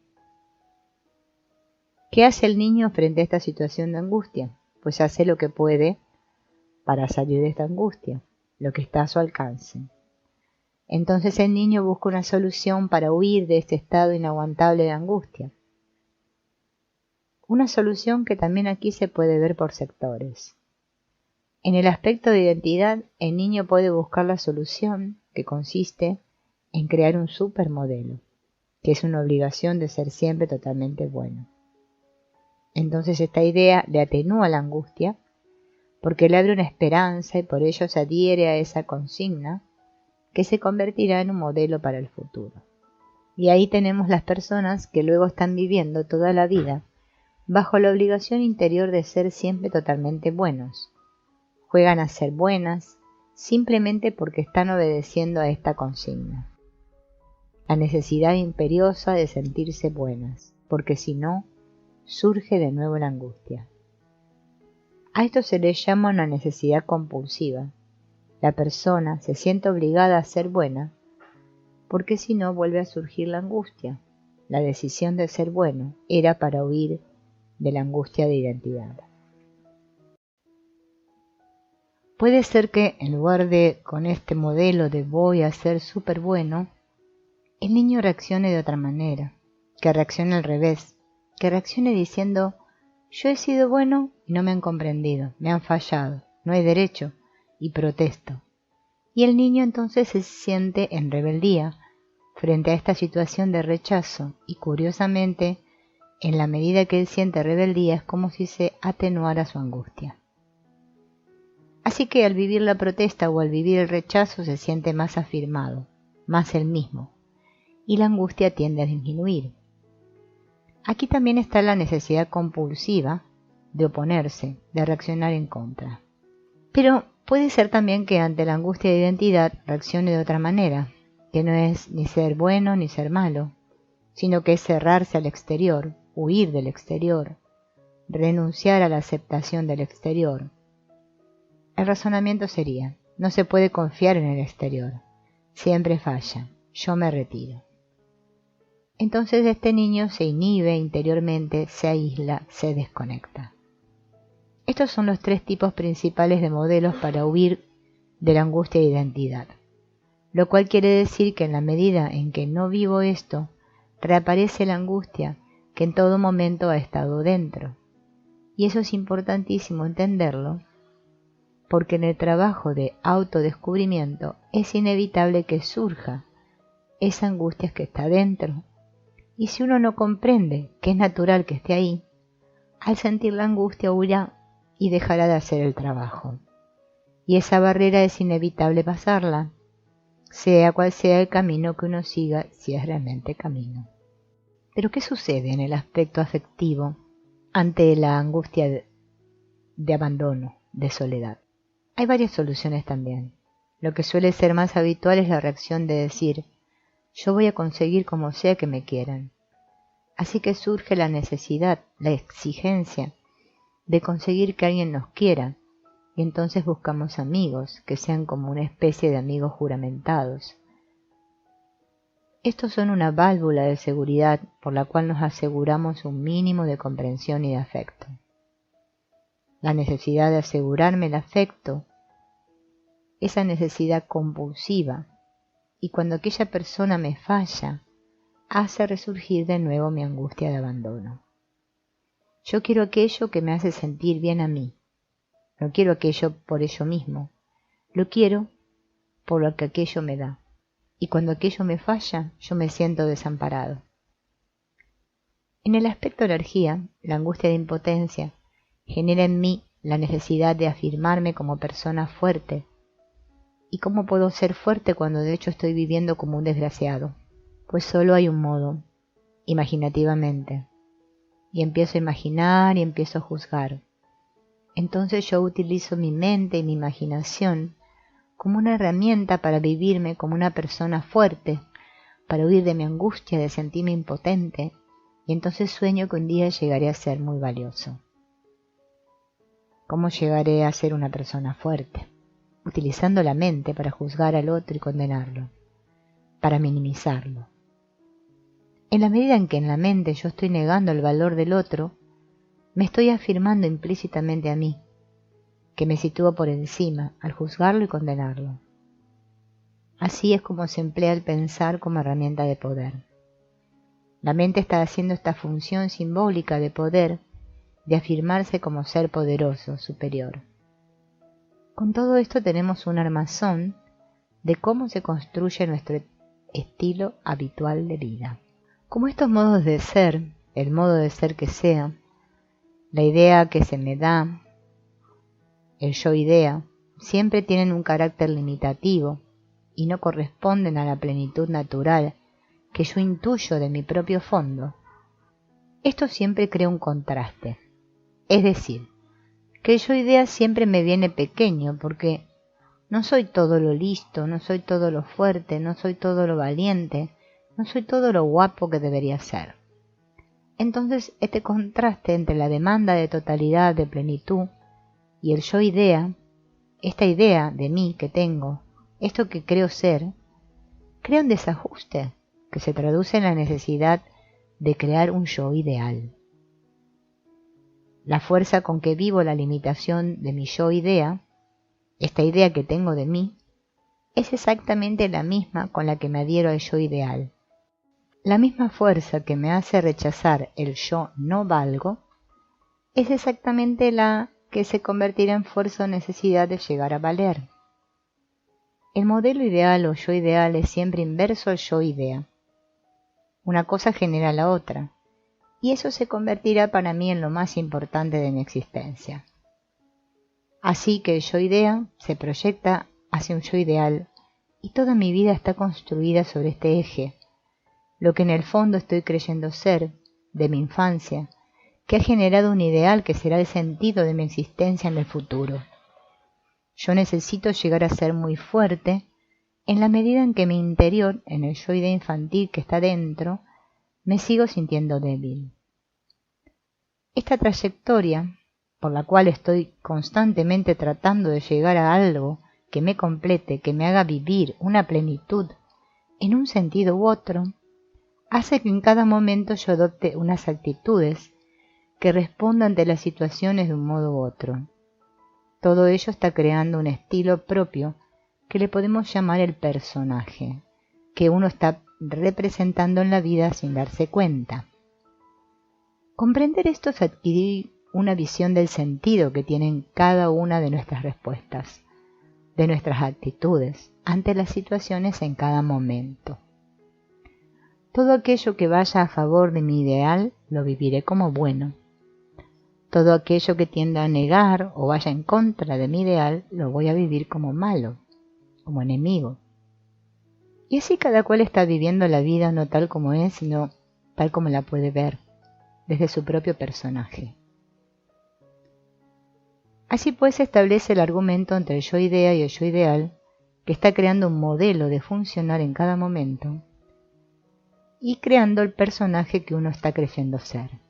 ¿Qué hace el niño frente a esta situación de angustia? Pues hace lo que puede para salir de esta angustia, lo que está a su alcance. Entonces el niño busca una solución para huir de este estado inaguantable de angustia. Una solución que también aquí se puede ver por sectores. En el aspecto de identidad, el niño puede buscar la solución que consiste en crear un supermodelo, que es una obligación de ser siempre totalmente bueno. Entonces esta idea le atenúa la angustia porque le abre una esperanza y por ello se adhiere a esa consigna que se convertirá en un modelo para el futuro. Y ahí tenemos las personas que luego están viviendo toda la vida bajo la obligación interior de ser siempre totalmente buenos. Juegan a ser buenas simplemente porque están obedeciendo a esta consigna. La necesidad imperiosa de sentirse buenas, porque si no, surge de nuevo la angustia. A esto se le llama una necesidad compulsiva. La persona se siente obligada a ser buena porque si no vuelve a surgir la angustia. La decisión de ser bueno era para huir de la angustia de identidad. Puede ser que en lugar de con este modelo de voy a ser súper bueno, el niño reaccione de otra manera, que reaccione al revés, que reaccione diciendo yo he sido bueno y no me han comprendido, me han fallado, no hay derecho y protesto. Y el niño entonces se siente en rebeldía frente a esta situación de rechazo y curiosamente, en la medida que él siente rebeldía es como si se atenuara su angustia. Así que al vivir la protesta o al vivir el rechazo se siente más afirmado, más él mismo, y la angustia tiende a disminuir. Aquí también está la necesidad compulsiva de oponerse, de reaccionar en contra. Pero puede ser también que ante la angustia de identidad reaccione de otra manera, que no es ni ser bueno ni ser malo, sino que es cerrarse al exterior, huir del exterior, renunciar a la aceptación del exterior. El razonamiento sería, no se puede confiar en el exterior, siempre falla, yo me retiro. Entonces este niño se inhibe interiormente, se aísla, se desconecta. Estos son los tres tipos principales de modelos para huir de la angustia de identidad, lo cual quiere decir que en la medida en que no vivo esto, reaparece la angustia que en todo momento ha estado dentro. Y eso es importantísimo entenderlo, porque en el trabajo de autodescubrimiento es inevitable que surja esa angustia que está dentro. Y si uno no comprende que es natural que esté ahí, al sentir la angustia huirá y dejará de hacer el trabajo. Y esa barrera es inevitable pasarla, sea cual sea el camino que uno siga, si es realmente camino. Pero ¿qué sucede en el aspecto afectivo ante la angustia de abandono, de soledad? Hay varias soluciones también. Lo que suele ser más habitual es la reacción de decir, yo voy a conseguir como sea que me quieran. Así que surge la necesidad, la exigencia de conseguir que alguien nos quiera, y entonces buscamos amigos que sean como una especie de amigos juramentados. Estos son una válvula de seguridad por la cual nos aseguramos un mínimo de comprensión y de afecto. La necesidad de asegurarme el afecto, esa necesidad compulsiva, y cuando aquella persona me falla, hace resurgir de nuevo mi angustia de abandono. Yo quiero aquello que me hace sentir bien a mí. No quiero aquello por ello mismo. Lo quiero por lo que aquello me da. Y cuando aquello me falla, yo me siento desamparado. En el aspecto energía, la angustia de impotencia genera en mí la necesidad de afirmarme como persona fuerte. ¿Y cómo puedo ser fuerte cuando de hecho estoy viviendo como un desgraciado? Pues solo hay un modo, imaginativamente. Y empiezo a imaginar y empiezo a juzgar. Entonces yo utilizo mi mente y mi imaginación como una herramienta para vivirme como una persona fuerte, para huir de mi angustia de sentirme impotente, y entonces sueño que un día llegaré a ser muy valioso. ¿Cómo llegaré a ser una persona fuerte? Utilizando la mente para juzgar al otro y condenarlo, para minimizarlo. En la medida en que en la mente yo estoy negando el valor del otro, me estoy afirmando implícitamente a mí, que me sitúo por encima al juzgarlo y condenarlo. Así es como se emplea el pensar como herramienta de poder. La mente está haciendo esta función simbólica de poder, de afirmarse como ser poderoso, superior. Con todo esto tenemos un armazón de cómo se construye nuestro estilo habitual de vida. Como estos modos de ser, el modo de ser que sea, la idea que se me da, el yo-idea, siempre tienen un carácter limitativo y no corresponden a la plenitud natural que yo intuyo de mi propio fondo. Esto siempre crea un contraste, es decir, que el yo-idea siempre me viene pequeño porque no soy todo lo listo, no soy todo lo fuerte, no soy todo lo valiente, no soy todo lo guapo que debería ser. Entonces este contraste entre la demanda de totalidad, de plenitud, y el yo-idea, esta idea de mí que tengo, esto que creo ser, crea un desajuste que se traduce en la necesidad de crear un yo ideal. La fuerza con que vivo la limitación de mi yo-idea, esta idea que tengo de mí, es exactamente la misma con la que me adhiero al yo ideal. La misma fuerza que me hace rechazar el yo no valgo es exactamente la que se convertirá en fuerza o necesidad de llegar a valer. El modelo ideal o yo ideal es siempre inverso al yo idea. Una cosa genera la otra, y eso se convertirá para mí en lo más importante de mi existencia. Así que el yo idea se proyecta hacia un yo ideal, y toda mi vida está construida sobre este eje, lo que en el fondo estoy creyendo ser, de mi infancia, que ha generado un ideal que será el sentido de mi existencia en el futuro. Yo necesito llegar a ser muy fuerte en la medida en que mi interior, en el yo idea infantil que está dentro, me sigo sintiendo débil. Esta trayectoria, por la cual estoy constantemente tratando de llegar a algo que me complete, que me haga vivir una plenitud en un sentido u otro, hace que en cada momento yo adopte unas actitudes que respondan ante las situaciones de un modo u otro. Todo ello está creando un estilo propio que le podemos llamar el personaje, que uno está representando en la vida sin darse cuenta. Comprender esto es adquirir una visión del sentido que tienen cada una de nuestras respuestas, de nuestras actitudes ante las situaciones en cada momento. Todo aquello que vaya a favor de mi ideal lo viviré como bueno. Todo aquello que tienda a negar o vaya en contra de mi ideal lo voy a vivir como malo, como enemigo. Y así cada cual está viviendo la vida no tal como es, sino tal como la puede ver, desde su propio personaje. Así pues se establece el argumento entre el yo idea y el yo ideal, que está creando un modelo de funcionar en cada momento, y creando el personaje que uno está creyendo ser.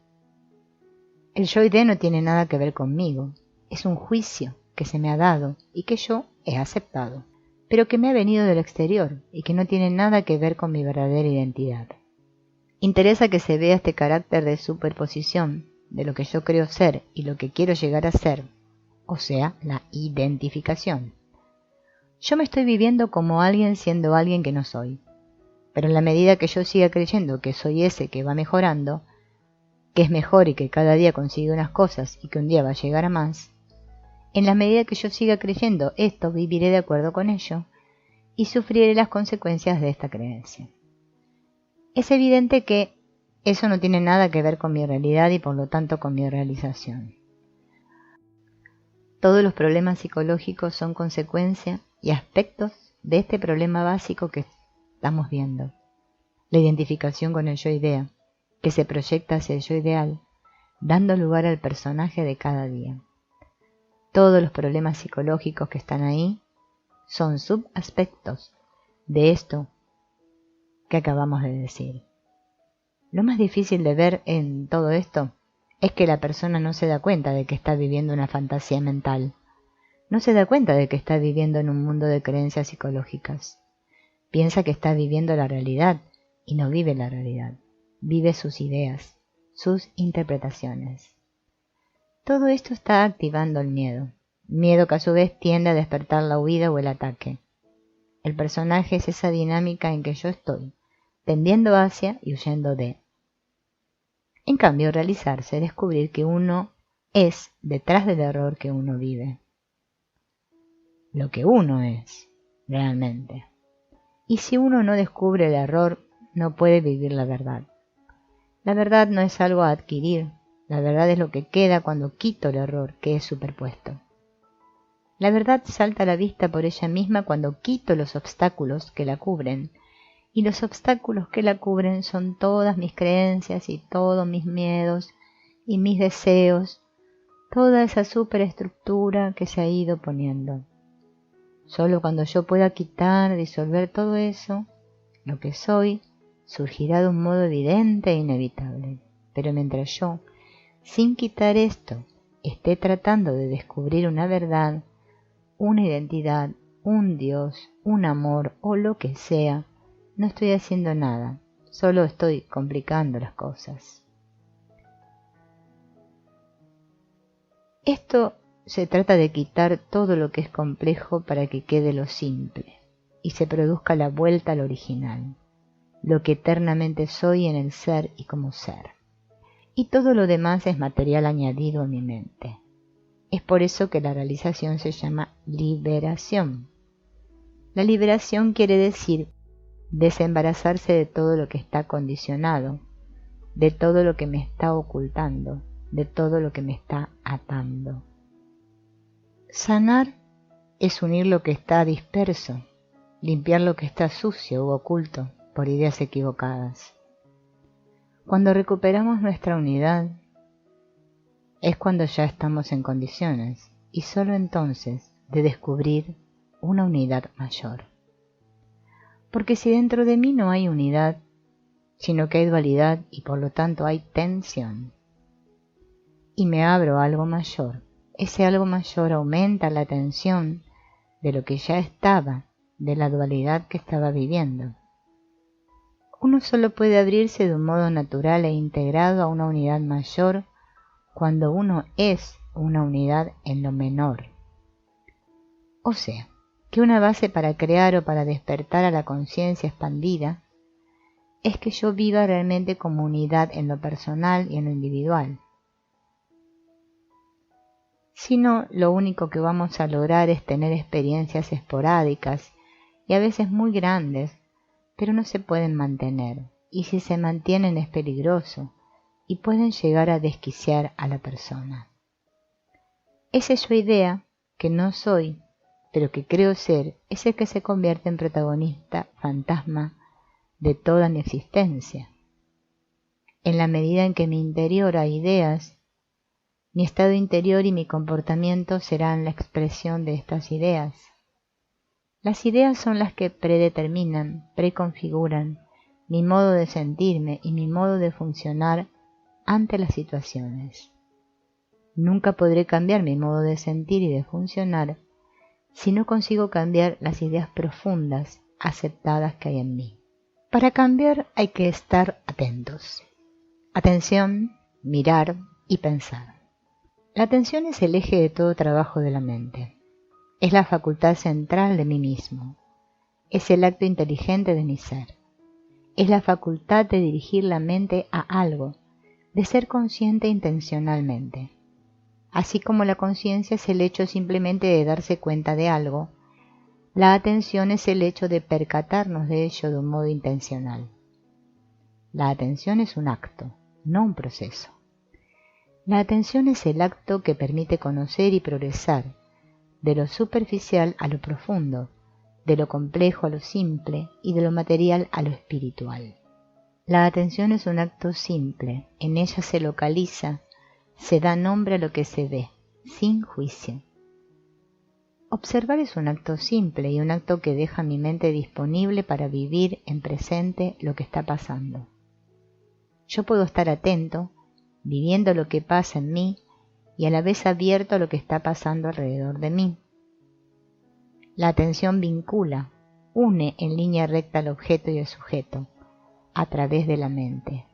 El yo idea no tiene nada que ver conmigo, es un juicio que se me ha dado y que yo he aceptado. pero que me ha venido del exterior y que no tiene nada que ver con mi verdadera identidad. Interesa que se vea este carácter de superposición de lo que yo creo ser y lo que quiero llegar a ser, o sea, la identificación. Yo me estoy viviendo como alguien siendo alguien que no soy, pero en la medida que yo siga creyendo que soy ese que va mejorando, que es mejor y que cada día consigue unas cosas y que un día va a llegar a más, en la medida que yo siga creyendo esto, viviré de acuerdo con ello y sufriré las consecuencias de esta creencia. Es evidente que eso no tiene nada que ver con mi realidad y por lo tanto con mi realización. Todos los problemas psicológicos son consecuencia y aspectos de este problema básico que estamos viendo. La identificación con el yo-idea, que se proyecta hacia el yo ideal, dando lugar al personaje de cada día. Todos los problemas psicológicos que están ahí son subaspectos de esto que acabamos de decir. Lo más difícil de ver en todo esto es que la persona no se da cuenta de que está viviendo una fantasía mental. No se da cuenta de que está viviendo en un mundo de creencias psicológicas. Piensa que está viviendo la realidad y no vive la realidad. Vive sus ideas, sus interpretaciones. Todo esto está activando el miedo que a su vez tiende a despertar la huida o el ataque. El personaje es esa dinámica en que yo estoy, tendiendo hacia y huyendo de. En cambio, realizarse, descubrir que uno es detrás del error que uno vive. Lo que uno es, realmente. Y si uno no descubre el error, no puede vivir la verdad. La verdad no es algo a adquirir, la verdad es lo que queda cuando quito el error que es superpuesto. La verdad salta a la vista por ella misma cuando quito los obstáculos que la cubren, y los obstáculos que la cubren son todas mis creencias y todos mis miedos y mis deseos, toda esa superestructura que se ha ido poniendo. Solo cuando yo pueda quitar, disolver todo eso, lo que soy, surgirá de un modo evidente e inevitable. Pero mientras yo, sin quitar esto, esté tratando de descubrir una verdad, una identidad, un Dios, un amor o lo que sea, no estoy haciendo nada, solo estoy complicando las cosas. Esto se trata de quitar todo lo que es complejo para que quede lo simple y se produzca la vuelta al original, lo que eternamente soy en el ser y como ser. Y todo lo demás es material añadido a mi mente. Es por eso que la realización se llama liberación. La liberación quiere decir desembarazarse de todo lo que está condicionado, de todo lo que me está ocultando, de todo lo que me está atando. Sanar es unir lo que está disperso, limpiar lo que está sucio u oculto por ideas equivocadas. Cuando recuperamos nuestra unidad, es cuando ya estamos en condiciones, y solo entonces, de descubrir una unidad mayor. Porque si dentro de mí no hay unidad, sino que hay dualidad y por lo tanto hay tensión, y me abro a algo mayor, ese algo mayor aumenta la tensión de lo que ya estaba, de la dualidad que estaba viviendo. Uno solo puede abrirse de un modo natural e integrado a una unidad mayor cuando uno es una unidad en lo menor. O sea, que una base para crear o para despertar a la conciencia expandida es que yo viva realmente como unidad en lo personal y en lo individual. Si no, lo único que vamos a lograr es tener experiencias esporádicas y a veces muy grandes, pero no se pueden mantener, y si se mantienen es peligroso y pueden llegar a desquiciar a la persona. Esa yo idea, que no soy, pero que creo ser, es el que se convierte en protagonista, fantasma de toda mi existencia. En la medida en que mi interior hay ideas, mi estado interior y mi comportamiento serán la expresión de estas ideas. Las ideas son las que predeterminan, preconfiguran mi modo de sentirme y mi modo de funcionar ante las situaciones. Nunca podré cambiar mi modo de sentir y de funcionar si no consigo cambiar las ideas profundas, aceptadas que hay en mí. Para cambiar hay que estar atentos. Atención, mirar y pensar. La atención es el eje de todo trabajo de la mente. Es la facultad central de mí mismo. Es el acto inteligente de mi ser. Es la facultad de dirigir la mente a algo, de ser consciente intencionalmente. Así como la conciencia es el hecho simplemente de darse cuenta de algo, la atención es el hecho de percatarnos de ello de un modo intencional. La atención es un acto, no un proceso. La atención es el acto que permite conocer y progresar de lo superficial a lo profundo, de lo complejo a lo simple y de lo material a lo espiritual. La atención es un acto simple, en ella se localiza, se da nombre a lo que se ve, sin juicio. Observar es un acto simple y un acto que deja mi mente disponible para vivir en presente lo que está pasando. Yo puedo estar atento, viviendo lo que pasa en mí y a la vez abierto a lo que está pasando alrededor de mí. La atención vincula, une en línea recta al objeto y al sujeto, a través de la mente.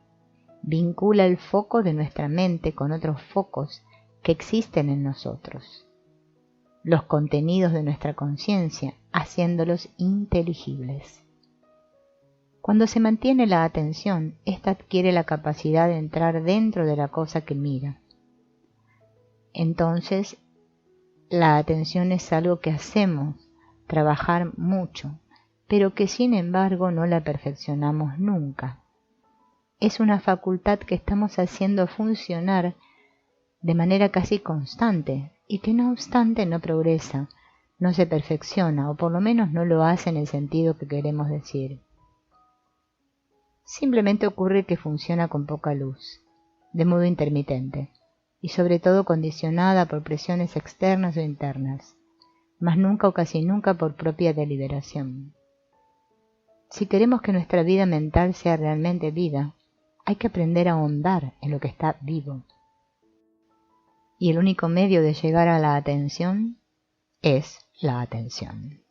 Vincula el foco de nuestra mente con otros focos que existen en nosotros. Los contenidos de nuestra conciencia, haciéndolos inteligibles. Cuando se mantiene la atención, ésta adquiere la capacidad de entrar dentro de la cosa que mira. Entonces, la atención es algo que hacemos trabajar mucho, pero que sin embargo no la perfeccionamos nunca. Es una facultad que estamos haciendo funcionar de manera casi constante y que no obstante no progresa, no se perfecciona o por lo menos no lo hace en el sentido que queremos decir. Simplemente ocurre que funciona con poca luz, de modo intermitente y sobre todo condicionada por presiones externas o internas, mas nunca o casi nunca por propia deliberación. Si queremos que nuestra vida mental sea realmente vida, hay que aprender a ahondar en lo que está vivo. Y el único medio de llegar a la atención es la atención.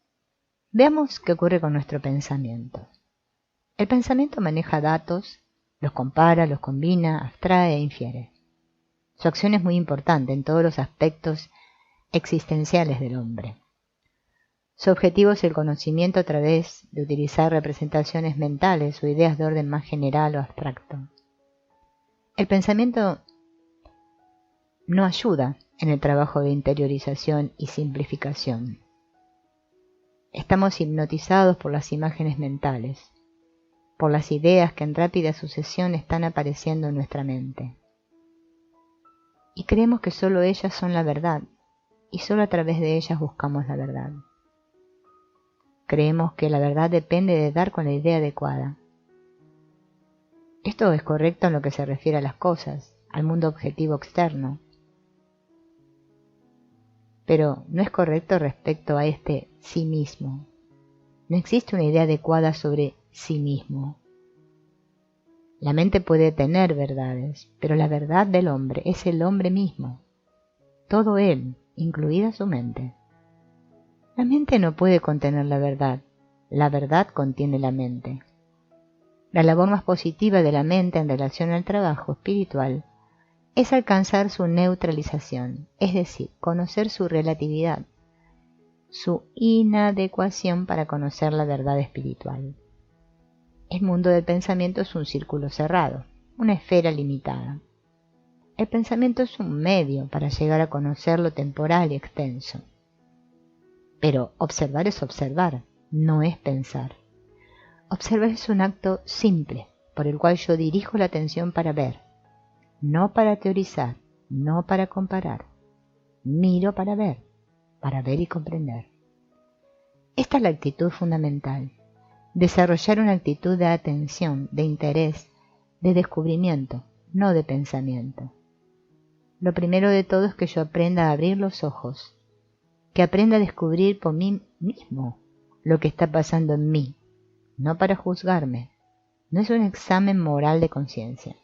Veamos qué ocurre con nuestro pensamiento. El pensamiento maneja datos, los compara, los combina, abstrae e infiere. Su acción es muy importante en todos los aspectos existenciales del hombre. Su objetivo es el conocimiento a través de utilizar representaciones mentales o ideas de orden más general o abstracto. El pensamiento no ayuda en el trabajo de interiorización y simplificación. Estamos hipnotizados por las imágenes mentales, por las ideas que en rápida sucesión están apareciendo en nuestra mente. Y creemos que solo ellas son la verdad, y solo a través de ellas buscamos la verdad. Creemos que la verdad depende de dar con la idea adecuada. Esto es correcto en lo que se refiere a las cosas, al mundo objetivo externo. Pero no es correcto respecto a este sí mismo. No existe una idea adecuada sobre sí mismo. La mente puede tener verdades, pero la verdad del hombre es el hombre mismo. Todo él, incluida su mente. La mente no puede contener la verdad contiene la mente. La labor más positiva de la mente en relación al trabajo espiritual es alcanzar su neutralización, es decir, conocer su relatividad, su inadecuación para conocer la verdad espiritual. El mundo del pensamiento es un círculo cerrado, una esfera limitada. El pensamiento es un medio para llegar a conocer lo temporal y extenso. Pero observar es observar, no es pensar. Observar es un acto simple, por el cual yo dirijo la atención para ver, no para teorizar, no para comparar. Miro para ver y comprender. Esta es la actitud fundamental. Desarrollar una actitud de atención, de interés, de descubrimiento, no de pensamiento. Lo primero de todo es que yo aprenda a abrir los ojos, que aprenda a descubrir por mí mismo lo que está pasando en mí, no para juzgarme. No es un examen moral de conciencia,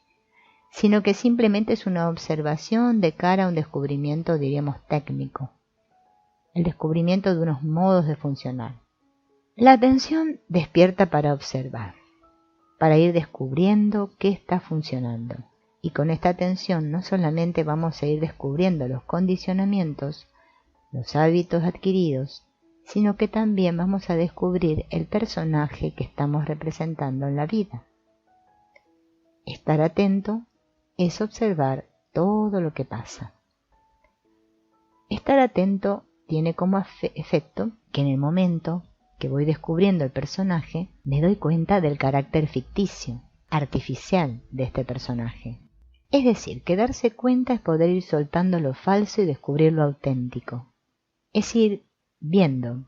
sino que simplemente es una observación de cara a un descubrimiento, diríamos, técnico. el descubrimiento de unos modos de funcionar. La atención despierta para observar, para ir descubriendo qué está funcionando. Y con esta atención no solamente vamos a ir descubriendo los condicionamientos, los hábitos adquiridos, sino que también vamos a descubrir el personaje que estamos representando en la vida. Estar atento es observar todo lo que pasa. Estar atento tiene como efecto que en el momento que voy descubriendo el personaje, me doy cuenta del carácter ficticio, artificial de este personaje. Es decir, que darse cuenta es poder ir soltando lo falso y descubrir lo auténtico. Es ir viendo.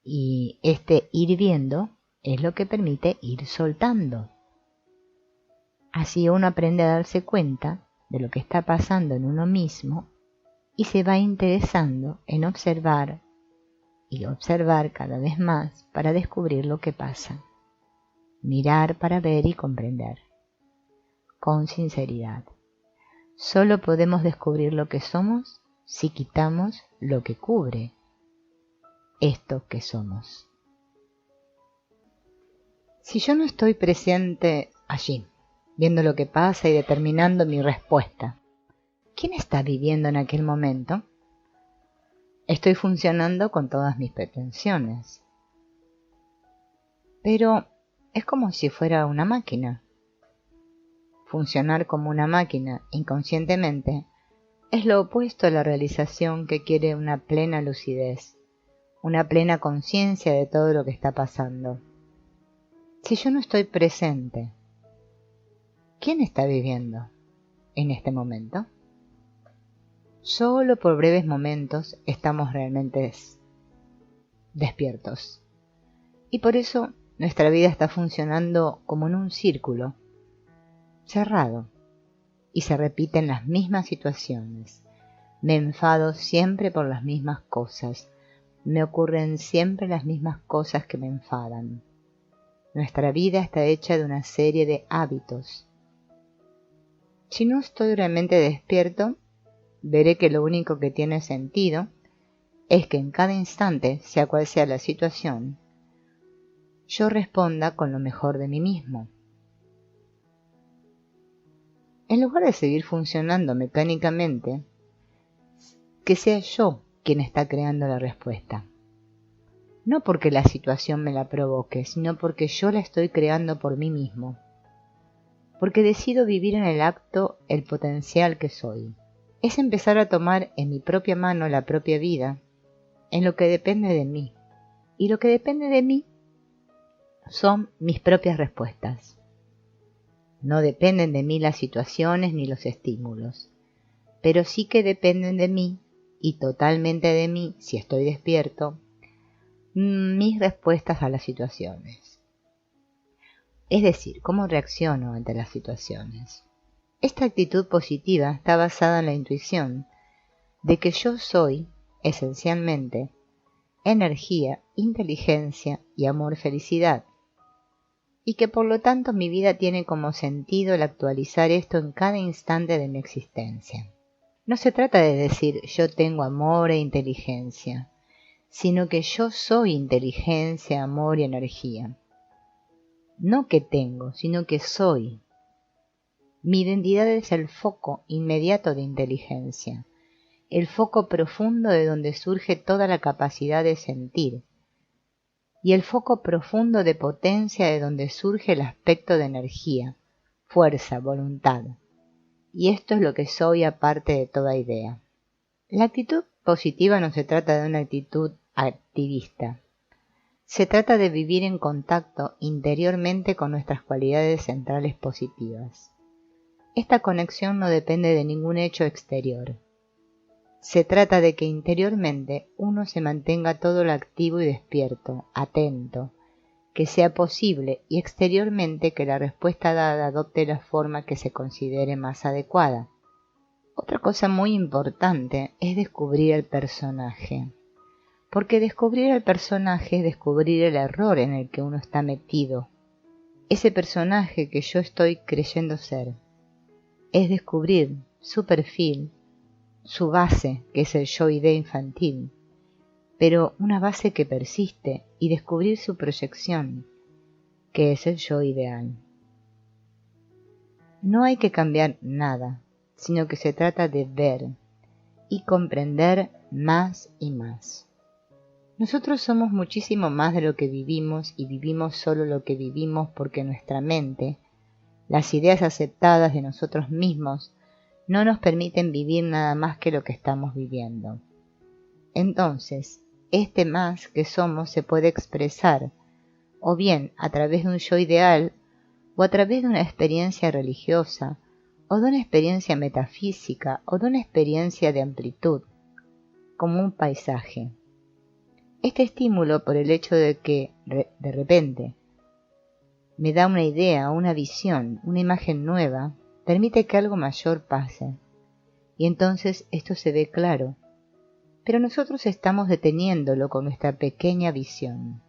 Y este ir viendo es lo que permite ir soltando. Así uno aprende a darse cuenta de lo que está pasando en uno mismo y se va interesando en observar y observar cada vez más para descubrir lo que pasa. Mirar para ver y comprender. Con sinceridad. Solo podemos descubrir lo que somos si quitamos lo que cubre esto que somos. Si yo no estoy presente allí, viendo lo que pasa y determinando mi respuesta, ¿quién está viviendo en aquel momento? Estoy funcionando con todas mis pretensiones. Pero es como si fuera una máquina. Funcionar como una máquina inconscientemente es lo opuesto a la realización que quiere una plena lucidez, una plena conciencia de todo lo que está pasando. Si yo no estoy presente, ¿quién está viviendo en este momento? Solo por breves momentos estamos realmente despiertos. Y por eso nuestra vida está funcionando como en un círculo cerrado y se repiten las mismas situaciones. Me enfado siempre por las mismas cosas. Me ocurren siempre las mismas cosas que me enfadan. Nuestra vida está hecha de una serie de hábitos. Si no estoy realmente despierto, veré que lo único que tiene sentido es que en cada instante, sea cual sea la situación, yo responda con lo mejor de mí mismo. En lugar de seguir funcionando mecánicamente, que sea yo quien está creando la respuesta. No porque la situación me la provoque, sino porque yo la estoy creando por mí mismo. Porque decido vivir en el acto el potencial que soy. Es empezar a tomar en mi propia mano la propia vida, en lo que depende de mí. Y lo que depende de mí son mis propias respuestas. No dependen de mí las situaciones ni los estímulos, pero sí que dependen de mí y totalmente de mí, si estoy despierto, mis respuestas a las situaciones. Es decir, cómo reacciono ante las situaciones. Esta actitud positiva está basada en la intuición de que yo soy, esencialmente, energía, inteligencia y amor-felicidad, y que por lo tanto mi vida tiene como sentido el actualizar esto en cada instante de mi existencia. No se trata de decir yo tengo amor e inteligencia, sino que yo soy inteligencia, amor y energía. No que tengo, sino que soy. Mi identidad es el foco inmediato de inteligencia, el foco profundo de donde surge toda la capacidad de sentir, y el foco profundo de potencia de donde surge el aspecto de energía, fuerza, voluntad. Y esto es lo que soy aparte de toda idea. La actitud positiva no se trata de una actitud activista. Se trata de vivir en contacto interiormente con nuestras cualidades centrales positivas. Esta conexión no depende de ningún hecho exterior. Se trata de que interiormente uno se mantenga todo lo activo y despierto, atento, que sea posible y exteriormente que la respuesta dada adopte la forma que se considere más adecuada. Otra cosa muy importante es descubrir el personaje, porque descubrir el personaje es descubrir el error en el que uno está metido, ese personaje que yo estoy creyendo ser. Es descubrir su perfil, su base, que es el yo-idea infantil, pero una base que persiste y descubrir su proyección, que es el yo ideal. No hay que cambiar nada, sino que se trata de ver y comprender más y más. Nosotros somos muchísimo más de lo que vivimos y vivimos solo lo que vivimos porque nuestra mente, las ideas aceptadas de nosotros mismos, no nos permiten vivir nada más que lo que estamos viviendo. Entonces, este más que somos se puede expresar, o bien a través de un yo ideal, o a través de una experiencia religiosa, o de una experiencia metafísica, o de una experiencia de amplitud, como un paisaje. Este estímulo, por el hecho de que, de repente, me da una idea, una visión, una imagen nueva, permite que algo mayor pase. Y entonces esto se ve claro. Pero nosotros estamos deteniéndolo con nuestra pequeña visión.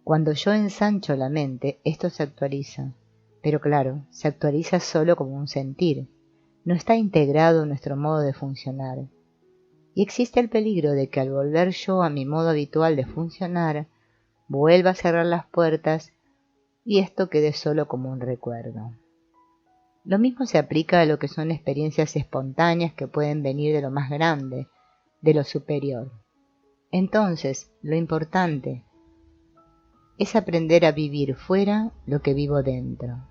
Cuando yo ensancho la mente, esto se actualiza. Pero claro, se actualiza solo como un sentir. No está integrado en nuestro modo de funcionar. Y existe el peligro de que al volver yo a mi modo habitual de funcionar, vuelva a cerrar las puertas y esto quede solo como un recuerdo. Lo mismo se aplica a lo que son experiencias espontáneas que pueden venir de lo más grande, de lo superior. Entonces, lo importante es aprender a vivir fuera lo que vivo dentro,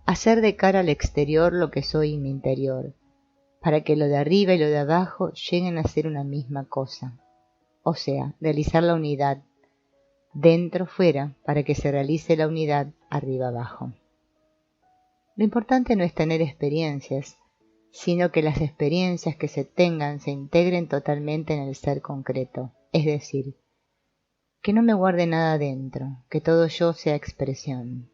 hacer de cara al exterior lo que soy en mi interior, para que lo de arriba y lo de abajo lleguen a ser una misma cosa, o sea, realizar la unidad dentro-fuera para que se realice la unidad arriba-abajo. Lo importante no es tener experiencias, sino que las experiencias que se tengan se integren totalmente en el ser concreto, es decir, que no me guarde nada dentro, que todo yo sea expresión.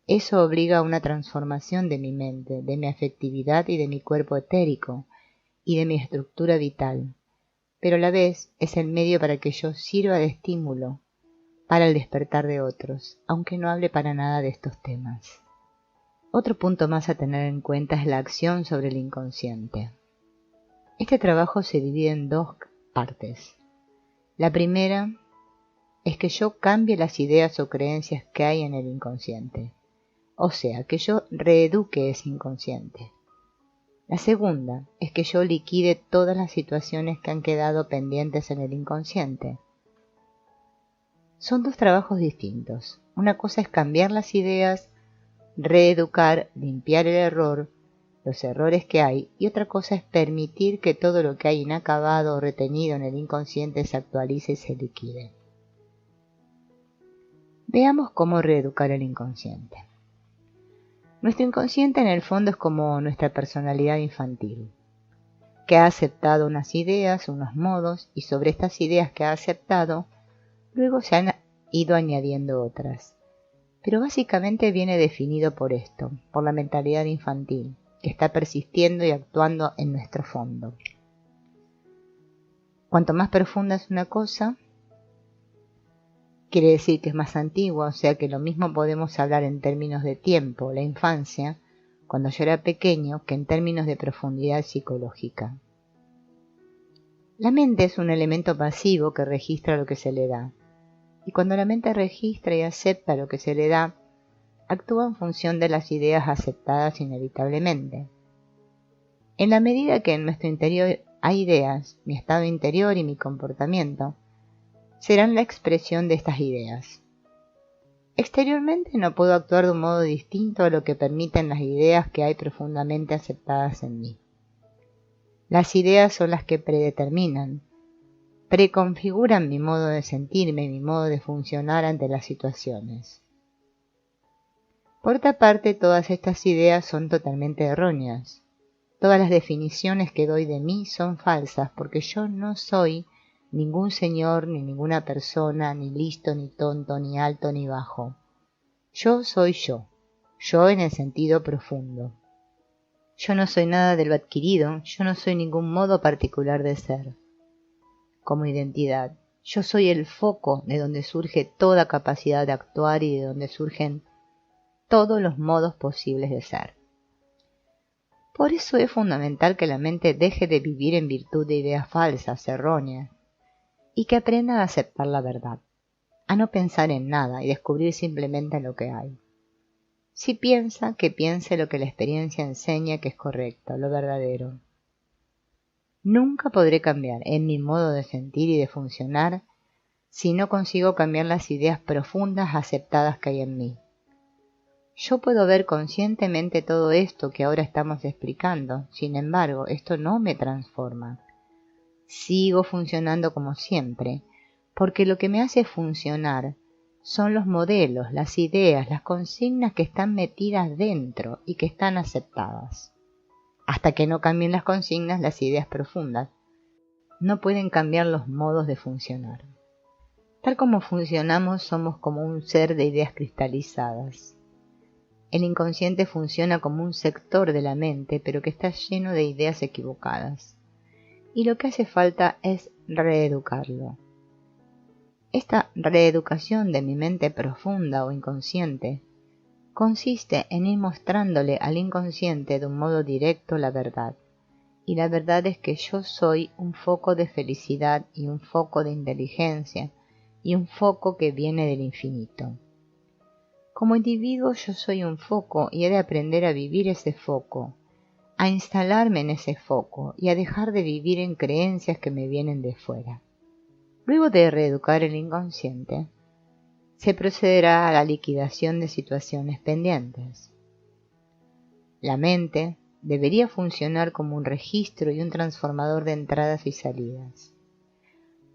Eso obliga a una transformación de mi mente, de mi afectividad y de mi cuerpo etérico, y de mi estructura vital, pero a la vez es el medio para que yo sirva de estímulo para el despertar de otros, aunque no hable para nada de estos temas. Otro punto más a tener en cuenta es la acción sobre el inconsciente. Este trabajo se divide en dos partes. La primera es que yo cambie las ideas o creencias que hay en el inconsciente, o sea, que yo reeduque ese inconsciente. La segunda es que yo liquide todas las situaciones que han quedado pendientes en el inconsciente. Son dos trabajos distintos. Una cosa es cambiar las ideas, reeducar, limpiar el error, los errores que hay, y otra cosa es permitir que todo lo que hay inacabado o retenido en el inconsciente se actualice y se liquide. Veamos cómo reeducar el inconsciente. Nuestro inconsciente en el fondo es como nuestra personalidad infantil, que ha aceptado unas ideas, unos modos, y sobre estas ideas que ha aceptado, luego se han ido añadiendo otras. Pero básicamente viene definido por esto, por la mentalidad infantil, que está persistiendo y actuando en nuestro fondo. Cuanto más profunda es una cosa, quiere decir que es más antigua, o sea que lo mismo podemos hablar en términos de tiempo, la infancia, cuando yo era pequeño, que en términos de profundidad psicológica. La mente es un elemento pasivo que registra lo que se le da, y cuando la mente registra y acepta lo que se le da, actúa en función de las ideas aceptadas inevitablemente. En la medida que en nuestro interior hay ideas, mi estado interior y mi comportamiento serán la expresión de estas ideas. Exteriormente no puedo actuar de un modo distinto a lo que permiten las ideas que hay profundamente aceptadas en mí. Las ideas son las que predeterminan, preconfiguran mi modo de sentirme y mi modo de funcionar ante las situaciones. Por otra parte, todas estas ideas son totalmente erróneas. Todas las definiciones que doy de mí son falsas porque yo no soy ningún señor, ni ninguna persona, ni listo, ni tonto, ni alto, ni bajo. Yo soy yo en el sentido profundo. Yo no soy nada de lo adquirido, yo no soy ningún modo particular de ser. Como identidad, yo soy el foco de donde surge toda capacidad de actuar y de donde surgen todos los modos posibles de ser. Por eso es fundamental que la mente deje de vivir en virtud de ideas falsas, erróneas, y que aprenda a aceptar la verdad, a no pensar en nada y descubrir simplemente lo que hay. Si piensa, que piense lo que la experiencia enseña que es correcto, lo verdadero. Nunca podré cambiar en mi modo de sentir y de funcionar si no consigo cambiar las ideas profundas aceptadas que hay en mí. Yo puedo ver conscientemente todo esto que ahora estamos explicando, sin embargo, esto no me transforma. Sigo funcionando como siempre, porque lo que me hace funcionar son los modelos, las ideas, las consignas que están metidas dentro y que están aceptadas. Hasta que no cambien las consignas, las ideas profundas, no pueden cambiar los modos de funcionar. Tal como funcionamos, somos como un ser de ideas cristalizadas. El inconsciente funciona como un sector de la mente, pero que está lleno de ideas equivocadas. Y lo que hace falta es reeducarlo. Esta reeducación de mi mente profunda o inconsciente consiste en ir mostrándole al inconsciente de un modo directo la verdad. Y la verdad es que yo soy un foco de felicidad y un foco de inteligencia y un foco que viene del infinito. Como individuo yo soy un foco y he de aprender a vivir ese foco, a instalarme en ese foco y a dejar de vivir en creencias que me vienen de fuera. Luego de reeducar el inconsciente, se procederá a la liquidación de situaciones pendientes. La mente debería funcionar como un registro y un transformador de entradas y salidas.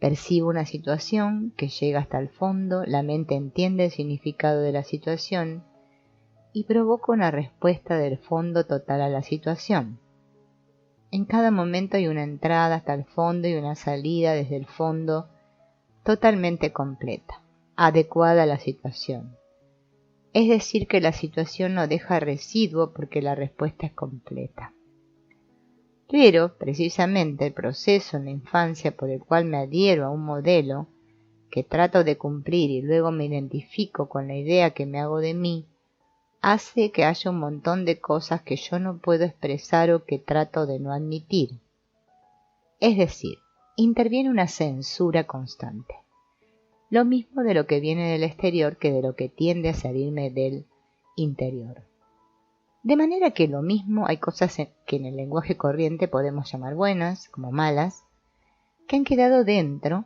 Percibo una situación que llega hasta el fondo, la mente entiende el significado de la situación y provoca una respuesta del fondo total a la situación. En cada momento hay una entrada hasta el fondo y una salida desde el fondo totalmente completa, adecuada a la situación. Es decir, que la situación no deja residuo porque la respuesta es completa. Pero, precisamente, el proceso en la infancia por el cual me adhiero a un modelo que trato de cumplir y luego me identifico con la idea que me hago de mí, hace que haya un montón de cosas que yo no puedo expresar o que trato de no admitir. Es decir, interviene una censura constante. Lo mismo de lo que viene del exterior que de lo que tiende a salirme del interior. De manera que lo mismo hay cosas que en el lenguaje corriente podemos llamar buenas, como malas, que han quedado dentro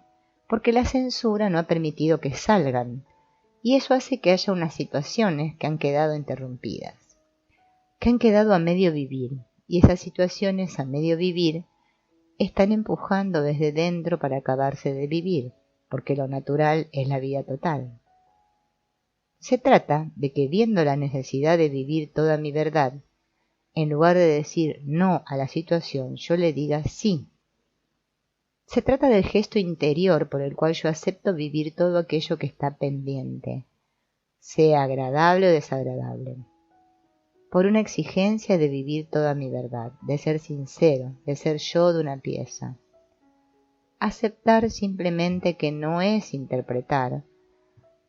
porque la censura no ha permitido que salgan, y eso hace que haya unas situaciones que han quedado interrumpidas, que han quedado a medio vivir, y esas situaciones a medio vivir están empujando desde dentro para acabarse de vivir, porque lo natural es la vida total. Se trata de que, viendo la necesidad de vivir toda mi verdad, en lugar de decir no a la situación, yo le diga sí. Se trata del gesto interior por el cual yo acepto vivir todo aquello que está pendiente, sea agradable o desagradable, por una exigencia de vivir toda mi verdad, de ser sincero, de ser yo de una pieza. Aceptar simplemente que no es interpretar,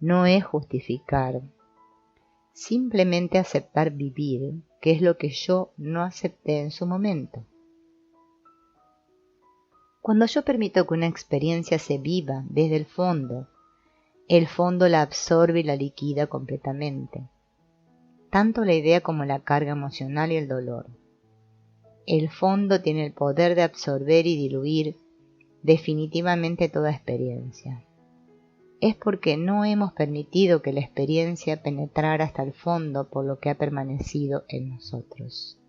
no es justificar, simplemente aceptar vivir, que es lo que yo no acepté en su momento. Cuando yo permito que una experiencia se viva desde el fondo la absorbe y la liquida completamente, tanto la idea como la carga emocional y el dolor. El fondo tiene el poder de absorber y diluir definitivamente toda experiencia. Es porque no hemos permitido que la experiencia penetrara hasta el fondo por lo que ha permanecido en nosotros.